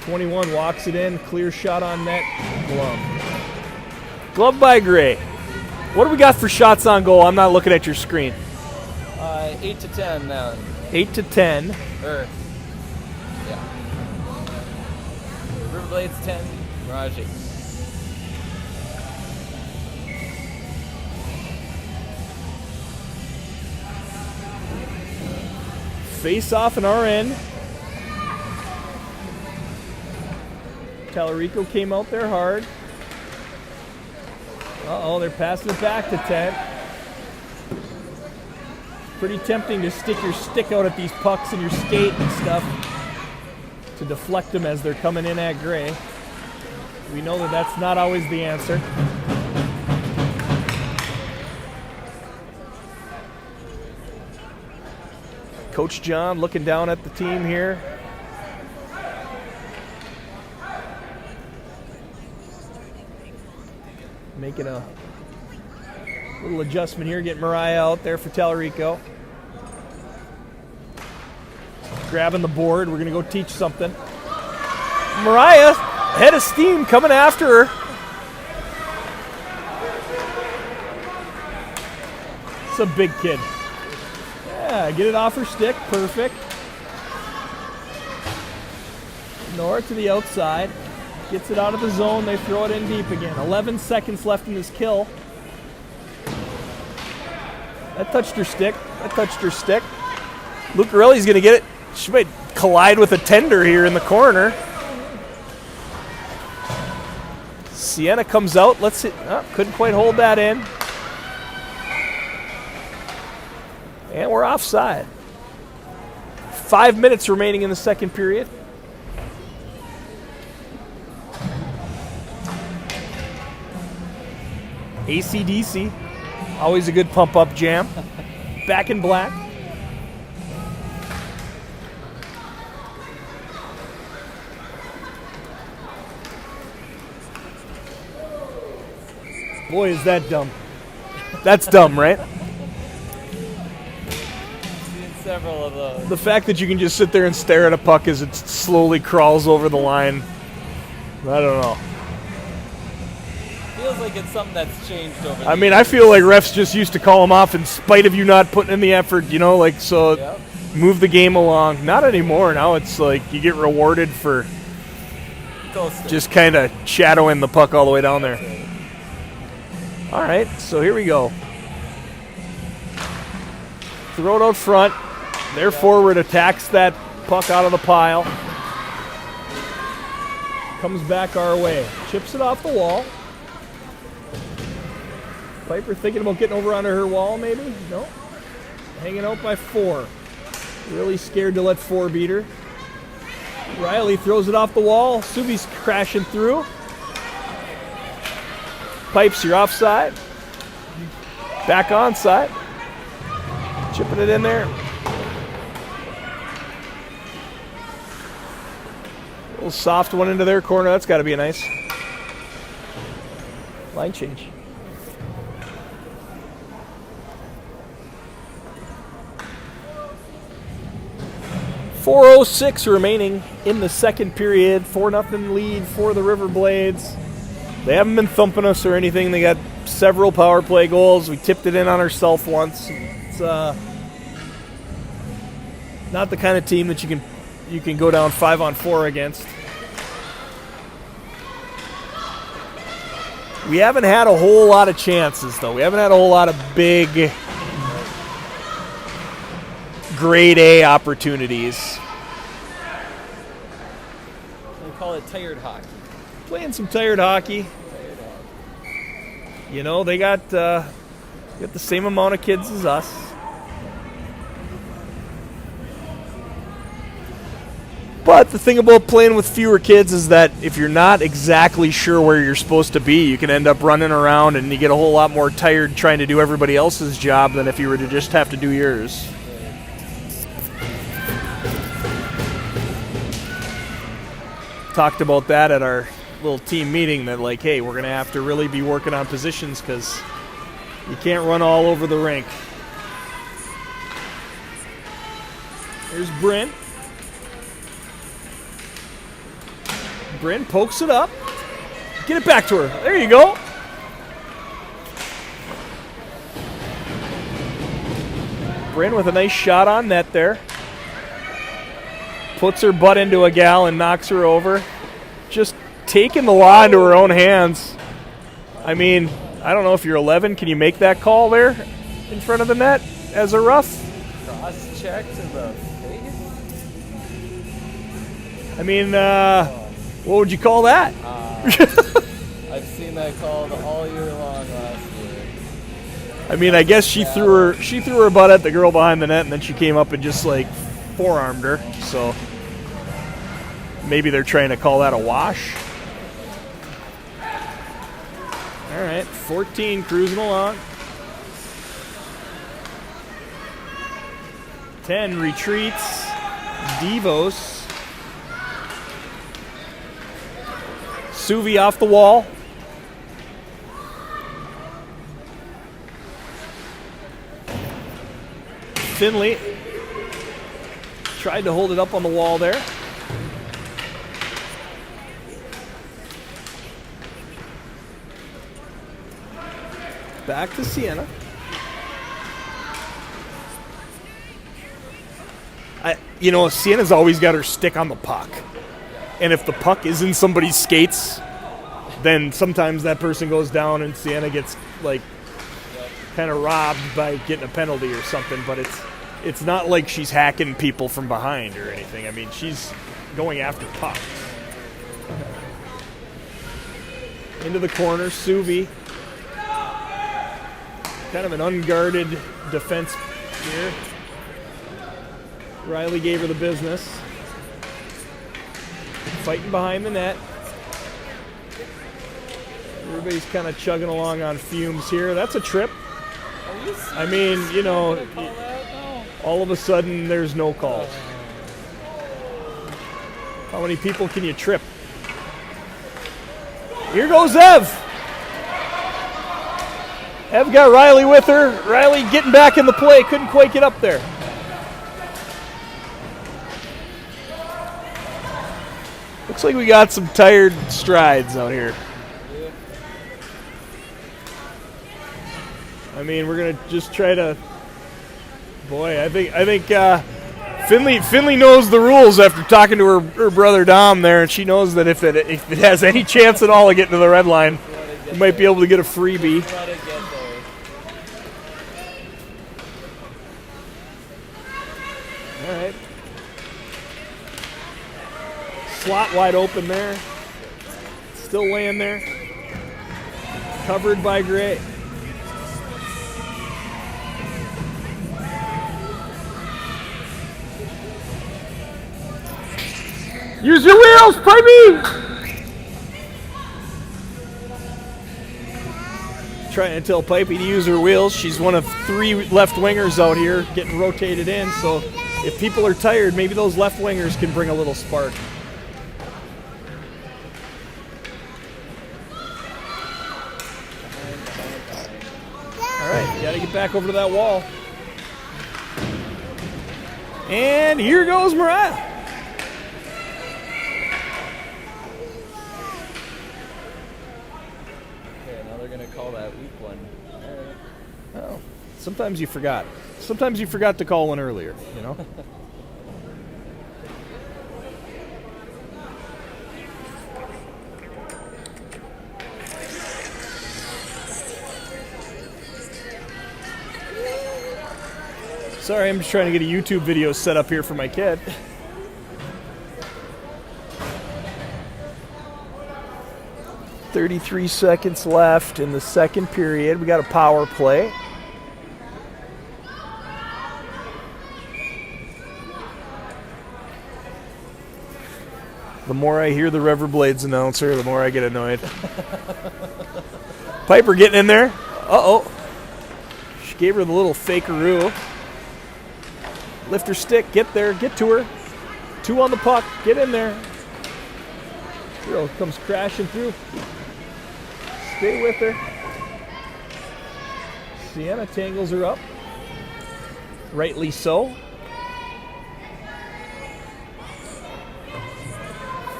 21 walks it in. Clear shot on net. Glove. Glove by Gray. What do we got for shots on goal? I'm not looking at your screen. 8 to 10 now. 8 to 10. Yeah. Riverblades 10, Mirage 8. Face off in our end. Tallarico came out there hard. Uh-oh, they're passing it back to 10. Pretty tempting to stick your stick out at these pucks and your skate and stuff to deflect them as they're coming in at Gray. We know that that's not always the answer. Coach John looking down at the team here. Making a little adjustment here, getting Mariah out there for Tallarico. Grabbing the board, we're gonna go teach something. Mariah, head of steam, coming after her. It's a big kid. Yeah, get it off her stick, perfect. Nora to the outside. Gets it out of the zone, they throw it in deep again. 11 seconds left in this kill. That touched her stick. Lucarelli's going to get it. She might collide with a tender here in the corner. Sienna comes out. Let's hit. Oh, couldn't quite hold that in. And we're offside. 5 minutes remaining in the second period. AC/DC, always a good pump-up jam. Back in black. Boy, is that dumb. That's dumb, right? Seen several of those. The fact that you can just sit there and stare at a puck as it slowly crawls over the line. I don't know. Feels like it's something that's changed over the I mean, years. I feel like refs just used to call them off in spite of you not putting in the effort, you know, like, so Yep. move the game along. Not anymore. Now it's like you get rewarded for Coaster. just kind of shadowing the puck all the way down there. All right, so here we go. Throw it out front. Their forward attacks that puck out of the pile. Comes back our way. Chips it off the wall. Piper thinking about getting over onto her wall, maybe? No. Hanging out by 4. Really scared to let 4 beat her. Riley throws it off the wall. Suvi's crashing through. Pipes, you're offside. Back onside. Chipping it in there. A little soft one into their corner. That's got to be a nice line change. .406 remaining in the second period. 4-0 lead for the Riverblades. They haven't been thumping us or anything. They got several power play goals. We tipped it in on ourselves once. It's not the kind of team that you can go down 5-on-4 against. We haven't had a whole lot of chances, though. We haven't had a whole lot of big grade A opportunities. They call it tired hockey. Playing some tired hockey. You know, they got the same amount of kids as us. But the thing about playing with fewer kids is that if you're not exactly sure where you're supposed to be, you can end up running around and you get a whole lot more tired trying to do everybody else's job than if you were to just have to do yours. Talked about that at our little team meeting, that like, hey, we're going to have to really be working on positions because you can't run all over the rink. There's Bryn. Bryn pokes it up. Get it back to her. There you go. Bryn with a nice shot on net there. Puts her butt into a gal and knocks her over. Just taking the law into her own hands. I mean, I don't know if you're 11. Can you make that call there in front of the net as a rough? Cross check to the face? I mean, what would you call that? I've seen that called all year long last year. I mean, I guess she threw her butt at the girl behind the net, and then she came up and just like forearmed her. So maybe they're trying to call that a wash. All right, 14 cruising along. 10 retreats. Devos. Suvi off the wall. Finley tried to hold it up on the wall there. Back to Sienna. Sienna's always got her stick on the puck. And if the puck is in somebody's skates, then sometimes that person goes down and Sienna gets kind of robbed by getting a penalty or something. But it's not like she's hacking people from behind or anything. I mean, she's going after pucks. Into the corner, Suvi. Kind of an unguarded defense here. Riley gave her the business. Fighting behind the net. Everybody's kind of chugging along on fumes here. That's a trip. I mean, all of a sudden there's no calls. How many people can you trip? Here goes Ev. Ev got Riley with her. Riley getting back in the play. Couldn't quite get up there. Looks like we got some tired strides out here. I mean, we're gonna just try to. Boy, I think Finley knows the rules after talking to her brother Dom there, and she knows that if it has any chance at all of getting to the red line, We might be able to get a freebie. Let it get there. All right. Slot wide open there. Still laying there. Covered by Gray. Use your wheels, baby! Trying to tell Pipey to use her wheels. She's one of 3 left wingers out here getting rotated in, so if people are tired, maybe those left wingers can bring a little spark. All right, you gotta get back over to that wall. And here goes Mariah. Okay, now they're gonna call that weak one. Oh, sometimes you forgot. Sometimes you forgot to call one earlier, you know? Sorry, I'm just trying to get a YouTube video set up here for my kid. "33 seconds left in the second period. We got a power play. The more I hear the Riverblades announcer, the more I get annoyed. Piper getting in there. Uh-oh. She gave her the little fakeroo. Lift her stick, get there, get to her. 2 on the puck, get in there. Girl comes crashing through. Stay with her. Sienna tangles her up. Rightly so.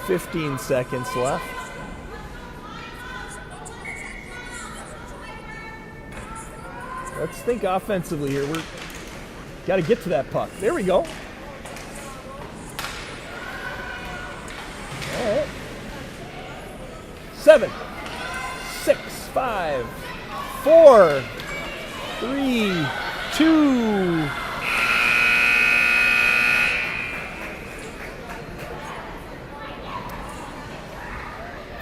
15 seconds left. Let's think offensively here. We're got to get to that puck. There we go. All right. 7, 6, 5, 4, 3, 2.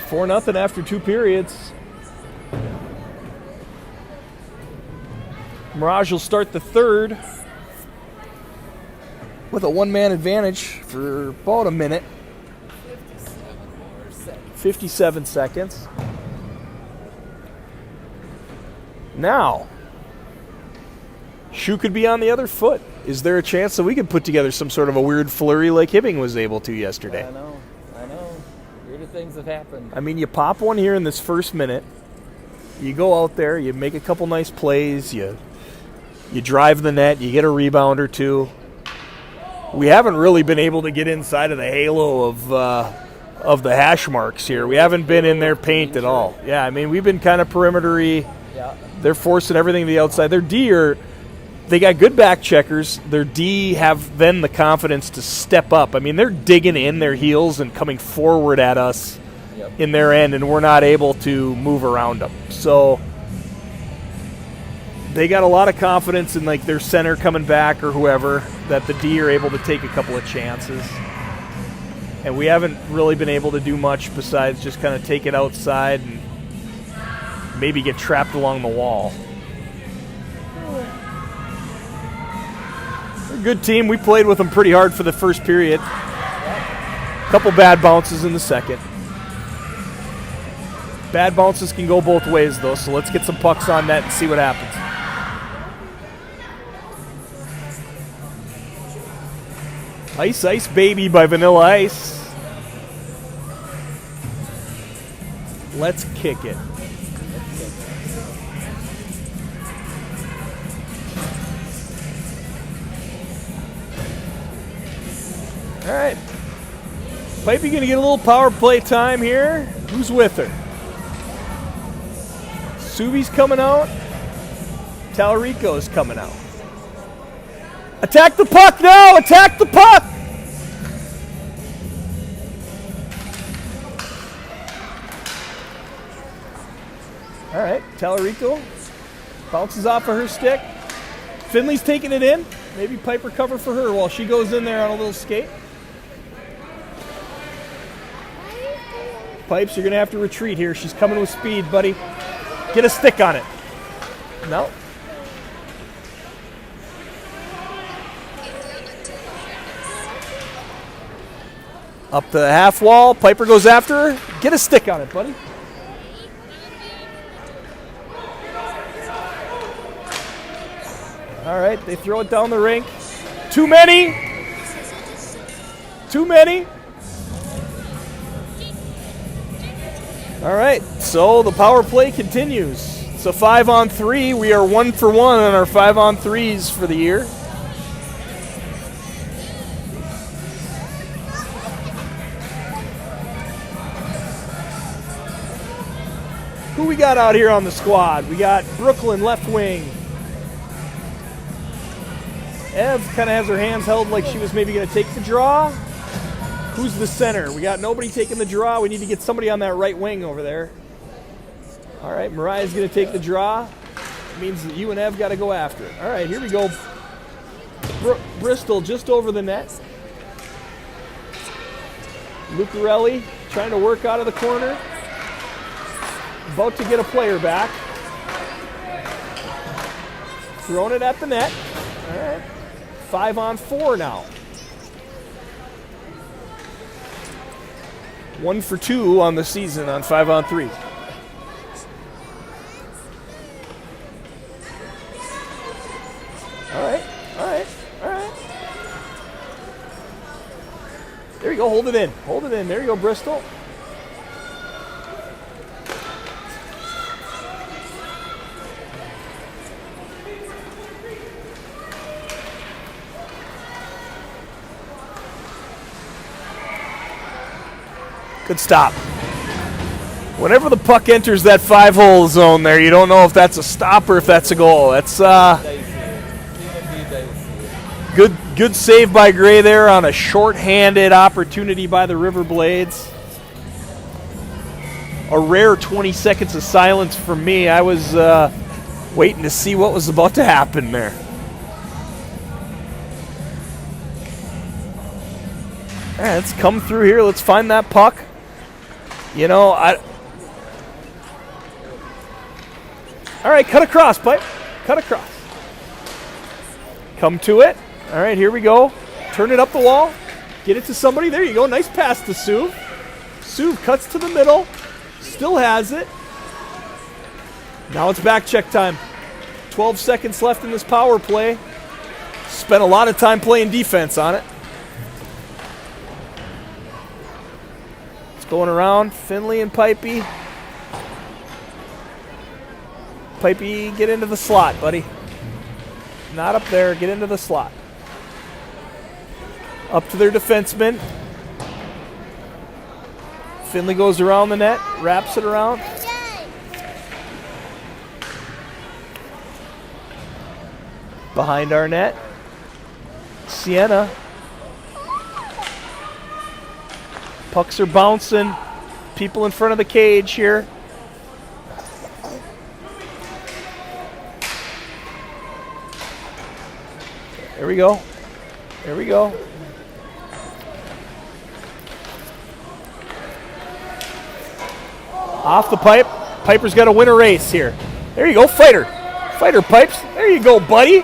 Four nothing after 2 periods. Mirage will start the third with a 1-man advantage for about a minute. 57 seconds. Now, shoe could be on the other foot. Is there a chance that we could put together some sort of a weird flurry like Hibbing was able to yesterday? I know. Weirder things have happened. I mean, you pop one here in this first minute. You go out there, you make a couple nice plays, you drive the net, you get a rebound or 2. We haven't really been able to get inside of the halo of the hash marks here. We haven't been in their paint at all. Yeah, I mean, we've been kind of perimeter-y. Yeah. They're forcing everything to the outside. Their D they got good back checkers. Their D have then the confidence to step up. I mean, they're digging in their heels and coming forward at us in their end, and we're not able to move around them. So they got a lot of confidence in like their center coming back or whoever, that the D are able to take a couple of chances. And we haven't really been able to do much besides just kind of take it outside and maybe get trapped along the wall. They're a good team. We played with them pretty hard for the first period. A couple bad bounces in the second. Bad bounces can go both ways, though, so let's get some pucks on net and see what happens. Ice Ice Baby by Vanilla Ice. Let's kick it. All right. Pipey going to get a little power play time here. Who's with her? Subi's coming out. Talarico's coming out. Attack the puck now! Attack the puck! Tallarico bounces off of her stick. Finley's taking it in. Maybe Piper cover for her while she goes in there on a little skate. Pipes, you're going to have to retreat here. She's coming with speed, buddy. Get a stick on it. No. Up to the half wall. Piper goes after her. Get a stick on it, buddy. All right, they throw it down the rink. Too many. Too many. All right, so the power play continues. It's a 5-on-3. We are 1 for 1 on our 5-on-3s for the year. Who we got out here on the squad? We got Brooklyn, left wing. Ev kind of has her hands held like she was maybe going to take the draw. Who's the center? We got nobody taking the draw. We need to get somebody on that right wing over there. All right, Mariah's going to take the draw. It means that you and Ev got to go after it. All right, here we go. Bristol just over the net. Lucarelli trying to work out of the corner. About to get a player back. Throwing it at the net. All right. 5-on-4 now. 1 for 2 on the season on 5-on-3. All right, all right, all right. There you go, hold it in. Hold it in. There you go, Bristol. Good stop. Whenever the puck enters that 5-hole zone there, you don't know if that's a stop or if that's a goal. That's good save by Gray there on a short-handed opportunity by the Riverblades. A rare 20 seconds of silence for me. I was waiting to see what was about to happen there. All right, let's come through here. Let's find that puck. You know, all right, cut across, Pipe. Cut across. Come to it. All right, here we go. Turn it up the wall. Get it to somebody. There you go. Nice pass to Suv. Suv cuts to the middle. Still has it. Now it's back check time. 12 seconds left in this power play. Spent a lot of time playing defense on it. Going around, Finley and Pipey. Pipey, get into the slot, buddy. Not up there, get into the slot. Up to their defenseman. Finley goes around the net, wraps it around. Behind our net. Sienna. Pucks are bouncing. People in front of the cage here. There we go. There we go. Off the pipe. Piper's got to win a race here. There you go. Fighter. Fighter, Pipes. There you go, buddy.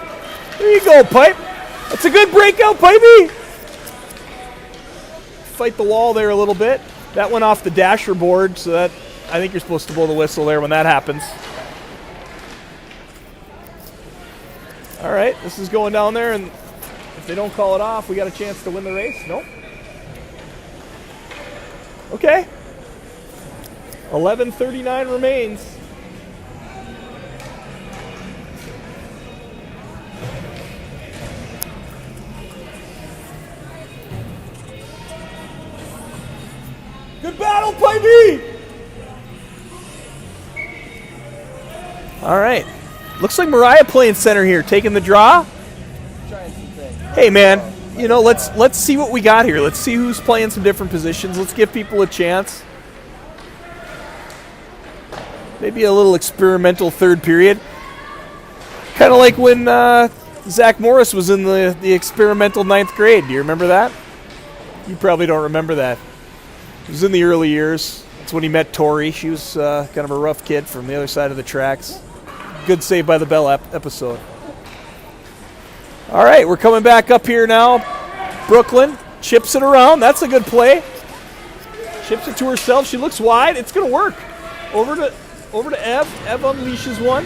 There you go, Pipe. That's a good breakout, Pipey. Fight the wall there a little bit. That went off the dasher board, so that I think you're supposed to blow the whistle there when that happens. All right, this is going down there, and if they don't call it off, we got a chance to win the race. Nope. Okay. 11:39 remains. Good battle, Pipey! All right. Looks like Mariah playing center here, taking the draw. Hey, man, you know, let's see what we got here. Let's see who's playing some different positions. Let's give people a chance. Maybe a little experimental third period. Kind of like when Zach Morris was in the experimental ninth grade. Do you remember that? You probably don't remember that. It was in the early years. That's when he met Tori. She was kind of a rough kid from the other side of the tracks. Good Saved by the Bell episode. All right, we're coming back up here now. Brooklyn chips it around. That's a good play. Chips it to herself. She looks wide. It's going to work. Over to Ev. Ev unleashes one.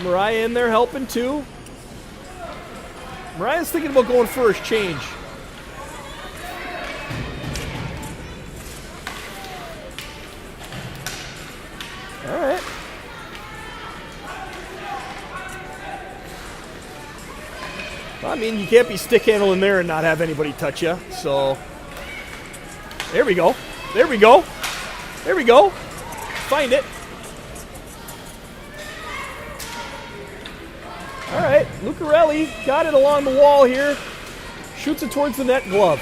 Mariah in there helping too. Mariah's thinking about going first. Change. All right. Well, I mean, you can't be stick handling there and not have anybody touch you. So, there we go. There we go. There we go. Find it. All right. Lucarelli got it along the wall here. Shoots it towards the net, glove.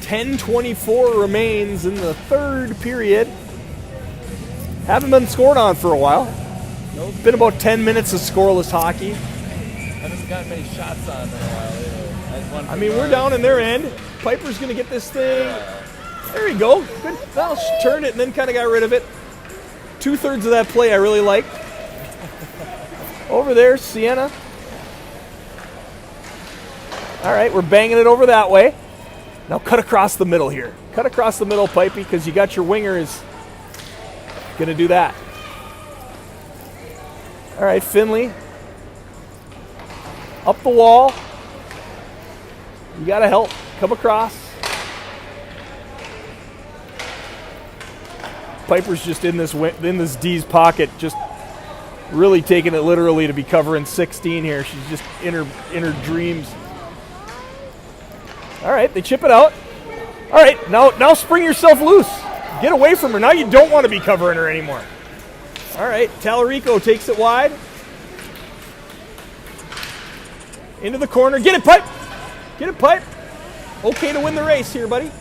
.10:24 remains in the third period. Haven't been scored on for a while. Nope. Been about 10 minutes of scoreless hockey. Haven't gotten many shots on in a while. I mean, we're down in their end. Piper's going to get this thing. There we go. Good. Well, she turned it and then kind of got rid of it. 2/3 of that play I really liked. Over there, Sienna. All right, we're banging it over that way. Now cut across the middle here. Cut across the middle, Pipey, because you got your winger is going to do that. All right, Finley. Up the wall. You got to help. Come across. Piper's just in this D's pocket, just really taking it literally to be covering 16 here. She's just in her dreams. All right, they chip it out. All right, now spring yourself loose. Get away from her. Now you don't want to be covering her anymore. All right, Tallarico takes it wide. Into the corner. Get it, Pipe. Get it, Pipe. Okay to win the race here, buddy.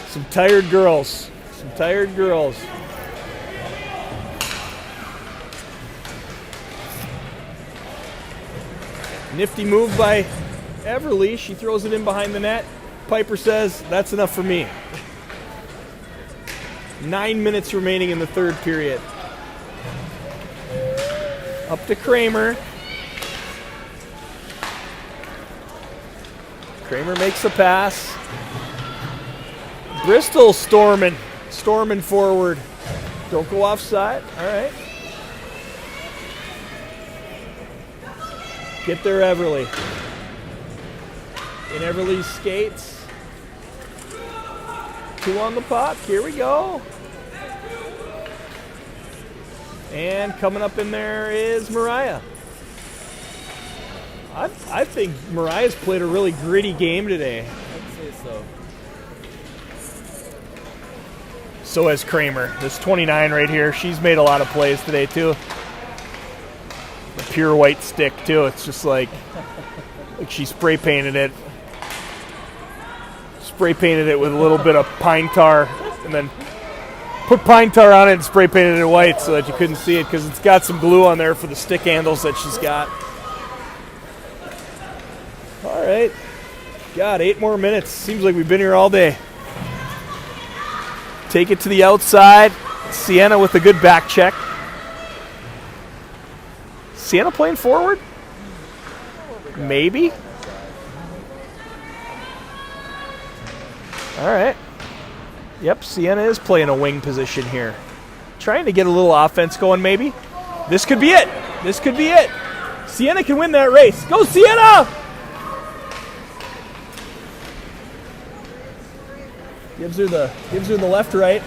Some tired girls. Some tired girls. Nifty move by Everly. She throws it in behind the net. Piper says, that's enough for me. 9 minutes remaining in the third period. Up to Kramer. Kramer makes a pass. Bristol storming forward. Don't go offside. All right. Get there, Everly. In Everly's skates. 2 on the puck. Here we go. And coming up in there is Mariah. I think Mariah's played a really gritty game today. I'd say so. So has Kramer. This 29 right here. She's made a lot of plays today, too. The pure white stick, too. It's just like she spray painted it. Spray painted it with a little bit of pine tar and then put pine tar on it and spray painted it white so that you couldn't see it because it's got some glue on there for the stick handles that she's got. All right. God, 8 more minutes. Seems like we've been here all day. Take it to the outside. Sienna with a good back check. Sienna playing forward? Maybe. All right. Yep, Sienna is playing a wing position here. Trying to get a little offense going, maybe. This could be it. This could be it. Sienna can win that race. Go, Sienna! Gives her the left-right.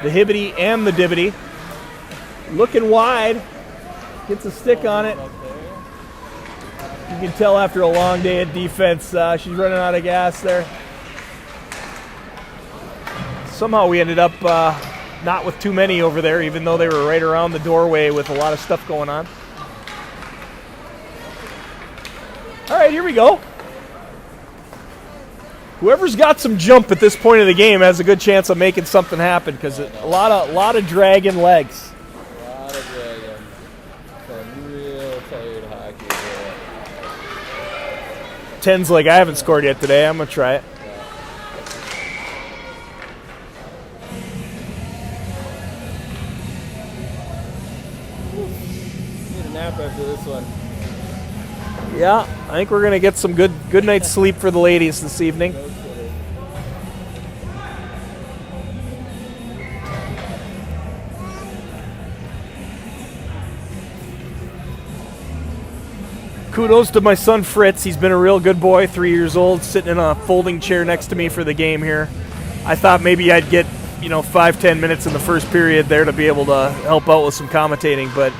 The hibbity and the dibbity. Looking wide. Gets a stick on it. You can tell after a long day at defense, she's running out of gas there. Somehow we ended up not with too many over there, even though they were right around the doorway with a lot of stuff going on. right, here we go. Whoever's got some jump at this point of the game has a good chance of making something happen because a lot of dragging legs. A lot of dragging. Some real tired hockey there. 10's like, I haven't scored yet today. I'm going to try it. Need a nap after this one. Yeah, I think we're going to get some good night's sleep for the ladies this evening. No kidding. Kudos to my son Fritz. He's been a real good boy, 3 years old, sitting in a folding chair next to me for the game here. I thought maybe I'd get, 5-10 minutes in the first period there to be able to help out with some commentating, but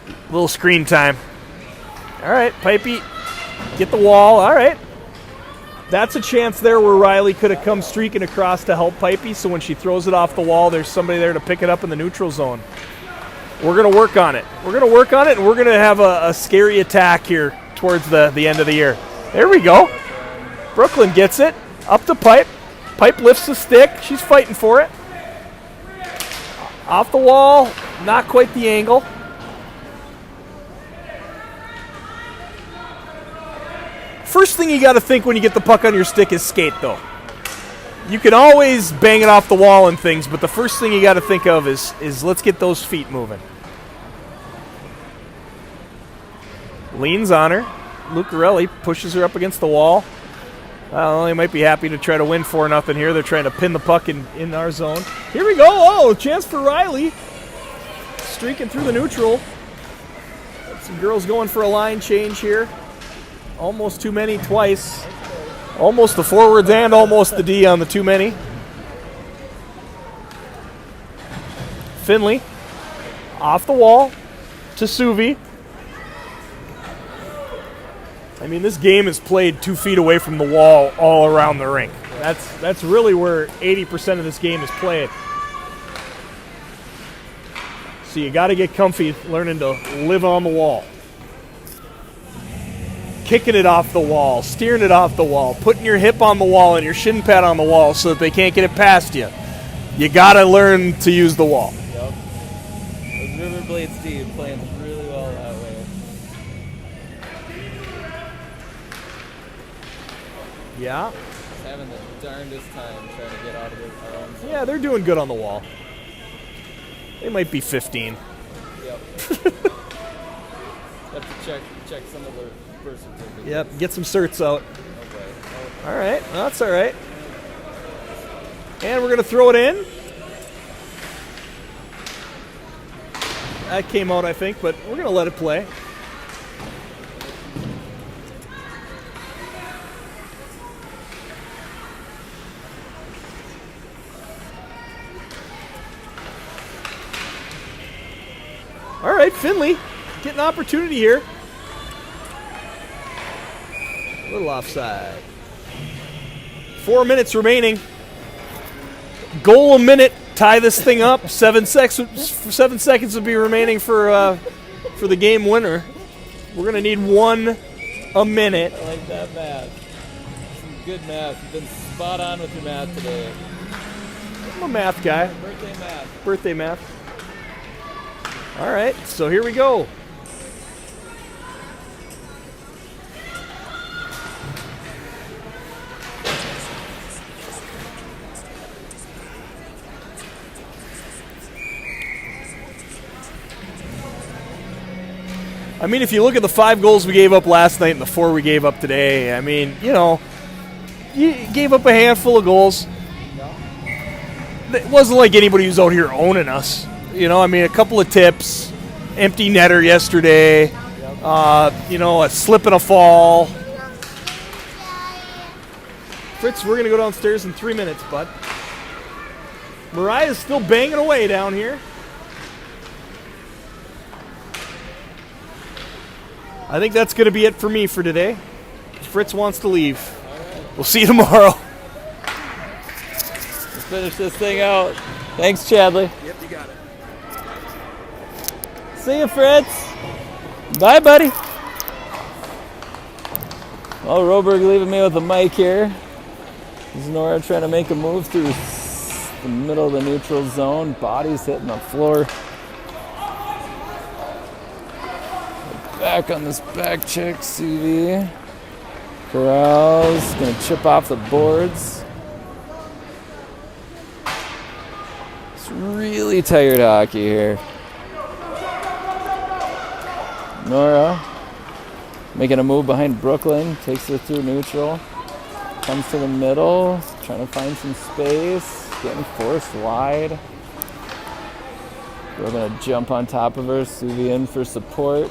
a little screen time. All right, Pipey, get the wall. All right. That's a chance there where Riley could have come streaking across to help Pipey, so when she throws it off the wall, there's somebody there to pick it up in the neutral zone. We're going to work on it. We're going to work on it, and we're going to have a scary attack here towards the end of the year. There we go. Brooklyn gets it. Up to Pipe. Pipe lifts the stick. She's fighting for it. Off the wall. Not quite the angle. First thing you got to think when you get the puck on your stick is skate, though. You can always bang it off the wall and things, but the first thing you got to think of is let's get those feet moving. Leans on her. Lucarelli pushes her up against the wall. Well, they might be happy to try to win 4-0 here. They're trying to pin the puck in our zone. Here we go. Oh, chance for Riley. Streaking through the neutral. Got some girls going for a line change here. Almost too many twice. Almost the forwards and almost the D on the too many. Finley off the wall to Suvi. I mean, this game is played 2 feet away from the wall all around the rink. That's really where 80% of this game is played. So you got to get comfy learning to live on the wall. Kicking it off the wall, steering it off the wall, putting your hip on the wall and your shin pad on the wall so that they can't get it past you. You got to learn to use the wall. Yep. The Riverblades team playing really well that way. Yeah. Just having the darndest time trying to get out of their own zone. Yeah, they're doing good on the wall. They might be 15. Yep. Have to check some of their birth certificates. Yep, get some certs out. Okay. All right, well, that's all right. And we're going to throw it in. That came out, I think, but we're going to let it play. All right, Finley, getting an opportunity here. A little offside. 4 minutes remaining. Goal a minute. Tie this thing up. 7 seconds will be remaining for the game winner. We're gonna need 1 a minute. I like that math. Some good math. You've been spot on with your math today. I'm a math guy. Birthday math. Birthday math. All right, so here we go. I mean, if you look at the 5 goals we gave up last night and the 4 we gave up today, I mean, you gave up a handful of goals. It wasn't like anybody was out here owning us. I mean, a couple of tips, empty netter yesterday, a slip and a fall. Fritz, we're going to go downstairs in 3 minutes, bud. Mariah's still banging away down here. I think that's going to be it for me for today. Fritz wants to leave. Right. We'll see you tomorrow. Let's finish this thing out. Thanks, Chadley. Yep, you got it. See you, Fritz. Bye, buddy. Well, Roberg leaving me with the mic here. There's Nora trying to make a move through the middle of the neutral zone. Body's hitting the floor. Back on this back check, CV. Corrals gonna chip off the boards. It's really tired hockey here. Nora making a move behind Brooklyn, takes her through neutral. Comes to the middle, trying to find some space, getting forced wide. We're gonna jump on top of her, Suvi in for support.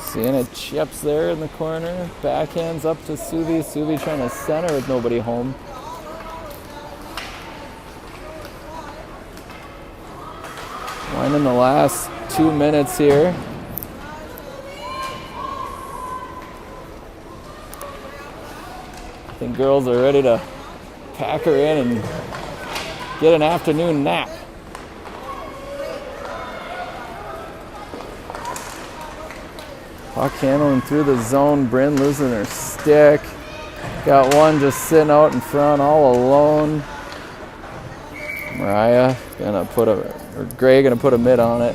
Sienna chips there in the corner, backhands up to Suvi. Suvi trying to center with nobody home. Winding the last 2 minutes here. I think girls are ready to pack her in and get an afternoon nap. Puck handling through the zone. Bryn losing her stick. Got one just sitting out in front all alone. Mariah gonna put or Gray gonna put a mid on it.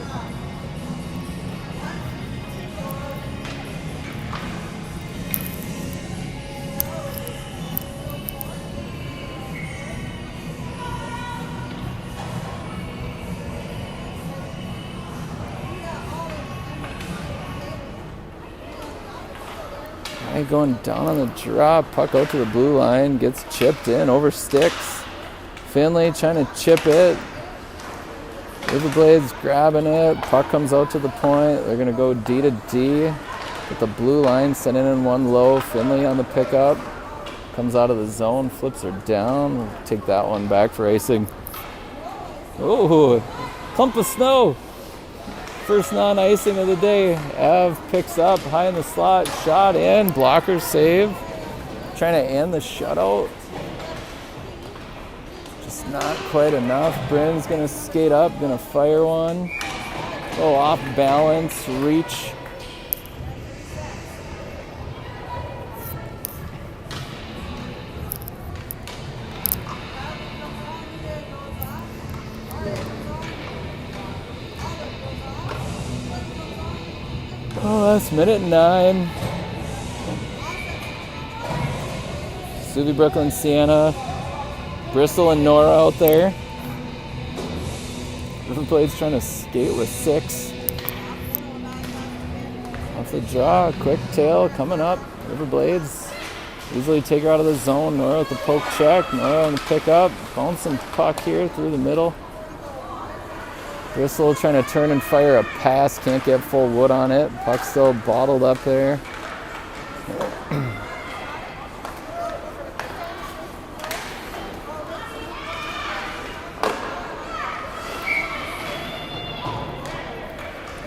Going down on the drop, puck out to the blue line, gets chipped in, over sticks. Finley trying to chip it. Riverblades grabbing it, puck comes out to the point. They're gonna go D to D. With the blue line sending in one low. Finley on the pickup. Comes out of the zone, flips her down. We'll take that one back for icing. Oh, clump of snow. First non-icing of the day. Av picks up high in the slot, shot in, blocker save. Trying to end the shutout. Just not quite enough. Bryn's gonna skate up, gonna fire one. Oh, off balance, reach. Oh, that's minute 9. Suvi, Brooklyn, Sienna, Bristol, and Nora out there. Riverblades trying to skate with 6. Off the draw, quick tail coming up. Riverblades easily take her out of the zone. Nora with the poke check. Nora on the pickup. Bouncing puck here through the middle. Bristol trying to turn and fire a pass, can't get full wood on it. Puck still bottled up there.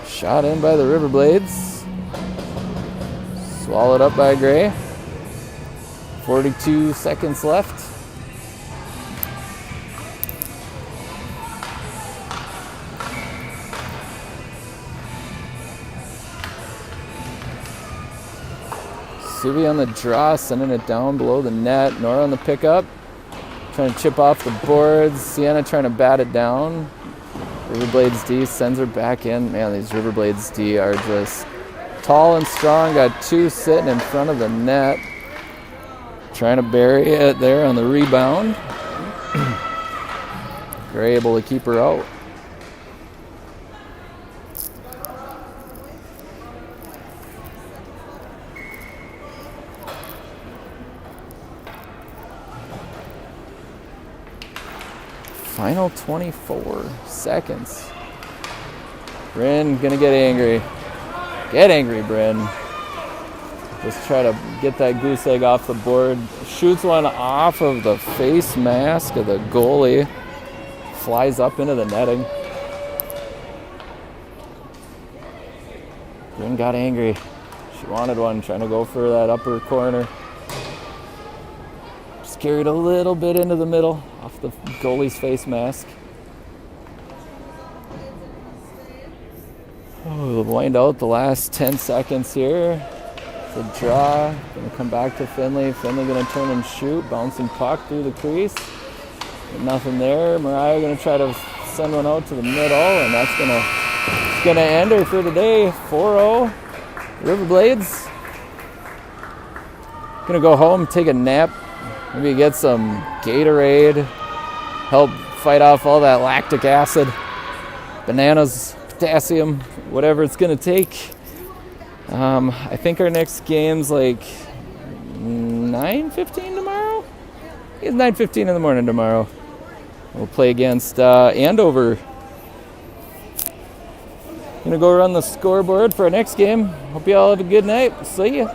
Shot in by the Riverblades. Swallowed up by Gray. 42 seconds left. Suvi on the draw, sending it down below the net. Nora on the pickup, trying to chip off the boards. Sienna trying to bat it down. Riverblades D sends her back in. Man, these Riverblades D are just tall and strong. Got 2 sitting in front of the net. Trying to bury it there on the rebound. Gray able to keep her out. Final 24 seconds. Bryn gonna get angry. Get angry, Bryn. Just try to get that goose egg off the board. Shoots one off of the face mask of the goalie. Flies up into the netting. Bryn got angry. She wanted one, trying to go for that upper corner. Just carried a little bit into the middle off the goalie's face mask. Oh, We'll wind out the last 10 seconds here. It's a draw. Going to come back to Finley. Finley going to turn and shoot. Bouncing puck through the crease. But nothing there. Mariah going to try to send one out to the middle, and that's going to end her for today. 4-0. Riverblades. Going to go home, take a nap. Maybe get some Gatorade. Help fight off all that lactic acid. Bananas, potassium, whatever it's going to take. I think our next game's like 9:15 tomorrow? I think it's 9:15 in the morning tomorrow. We'll play against Andover. Gonna go run the scoreboard for our next game. Hope you all have a good night. See ya.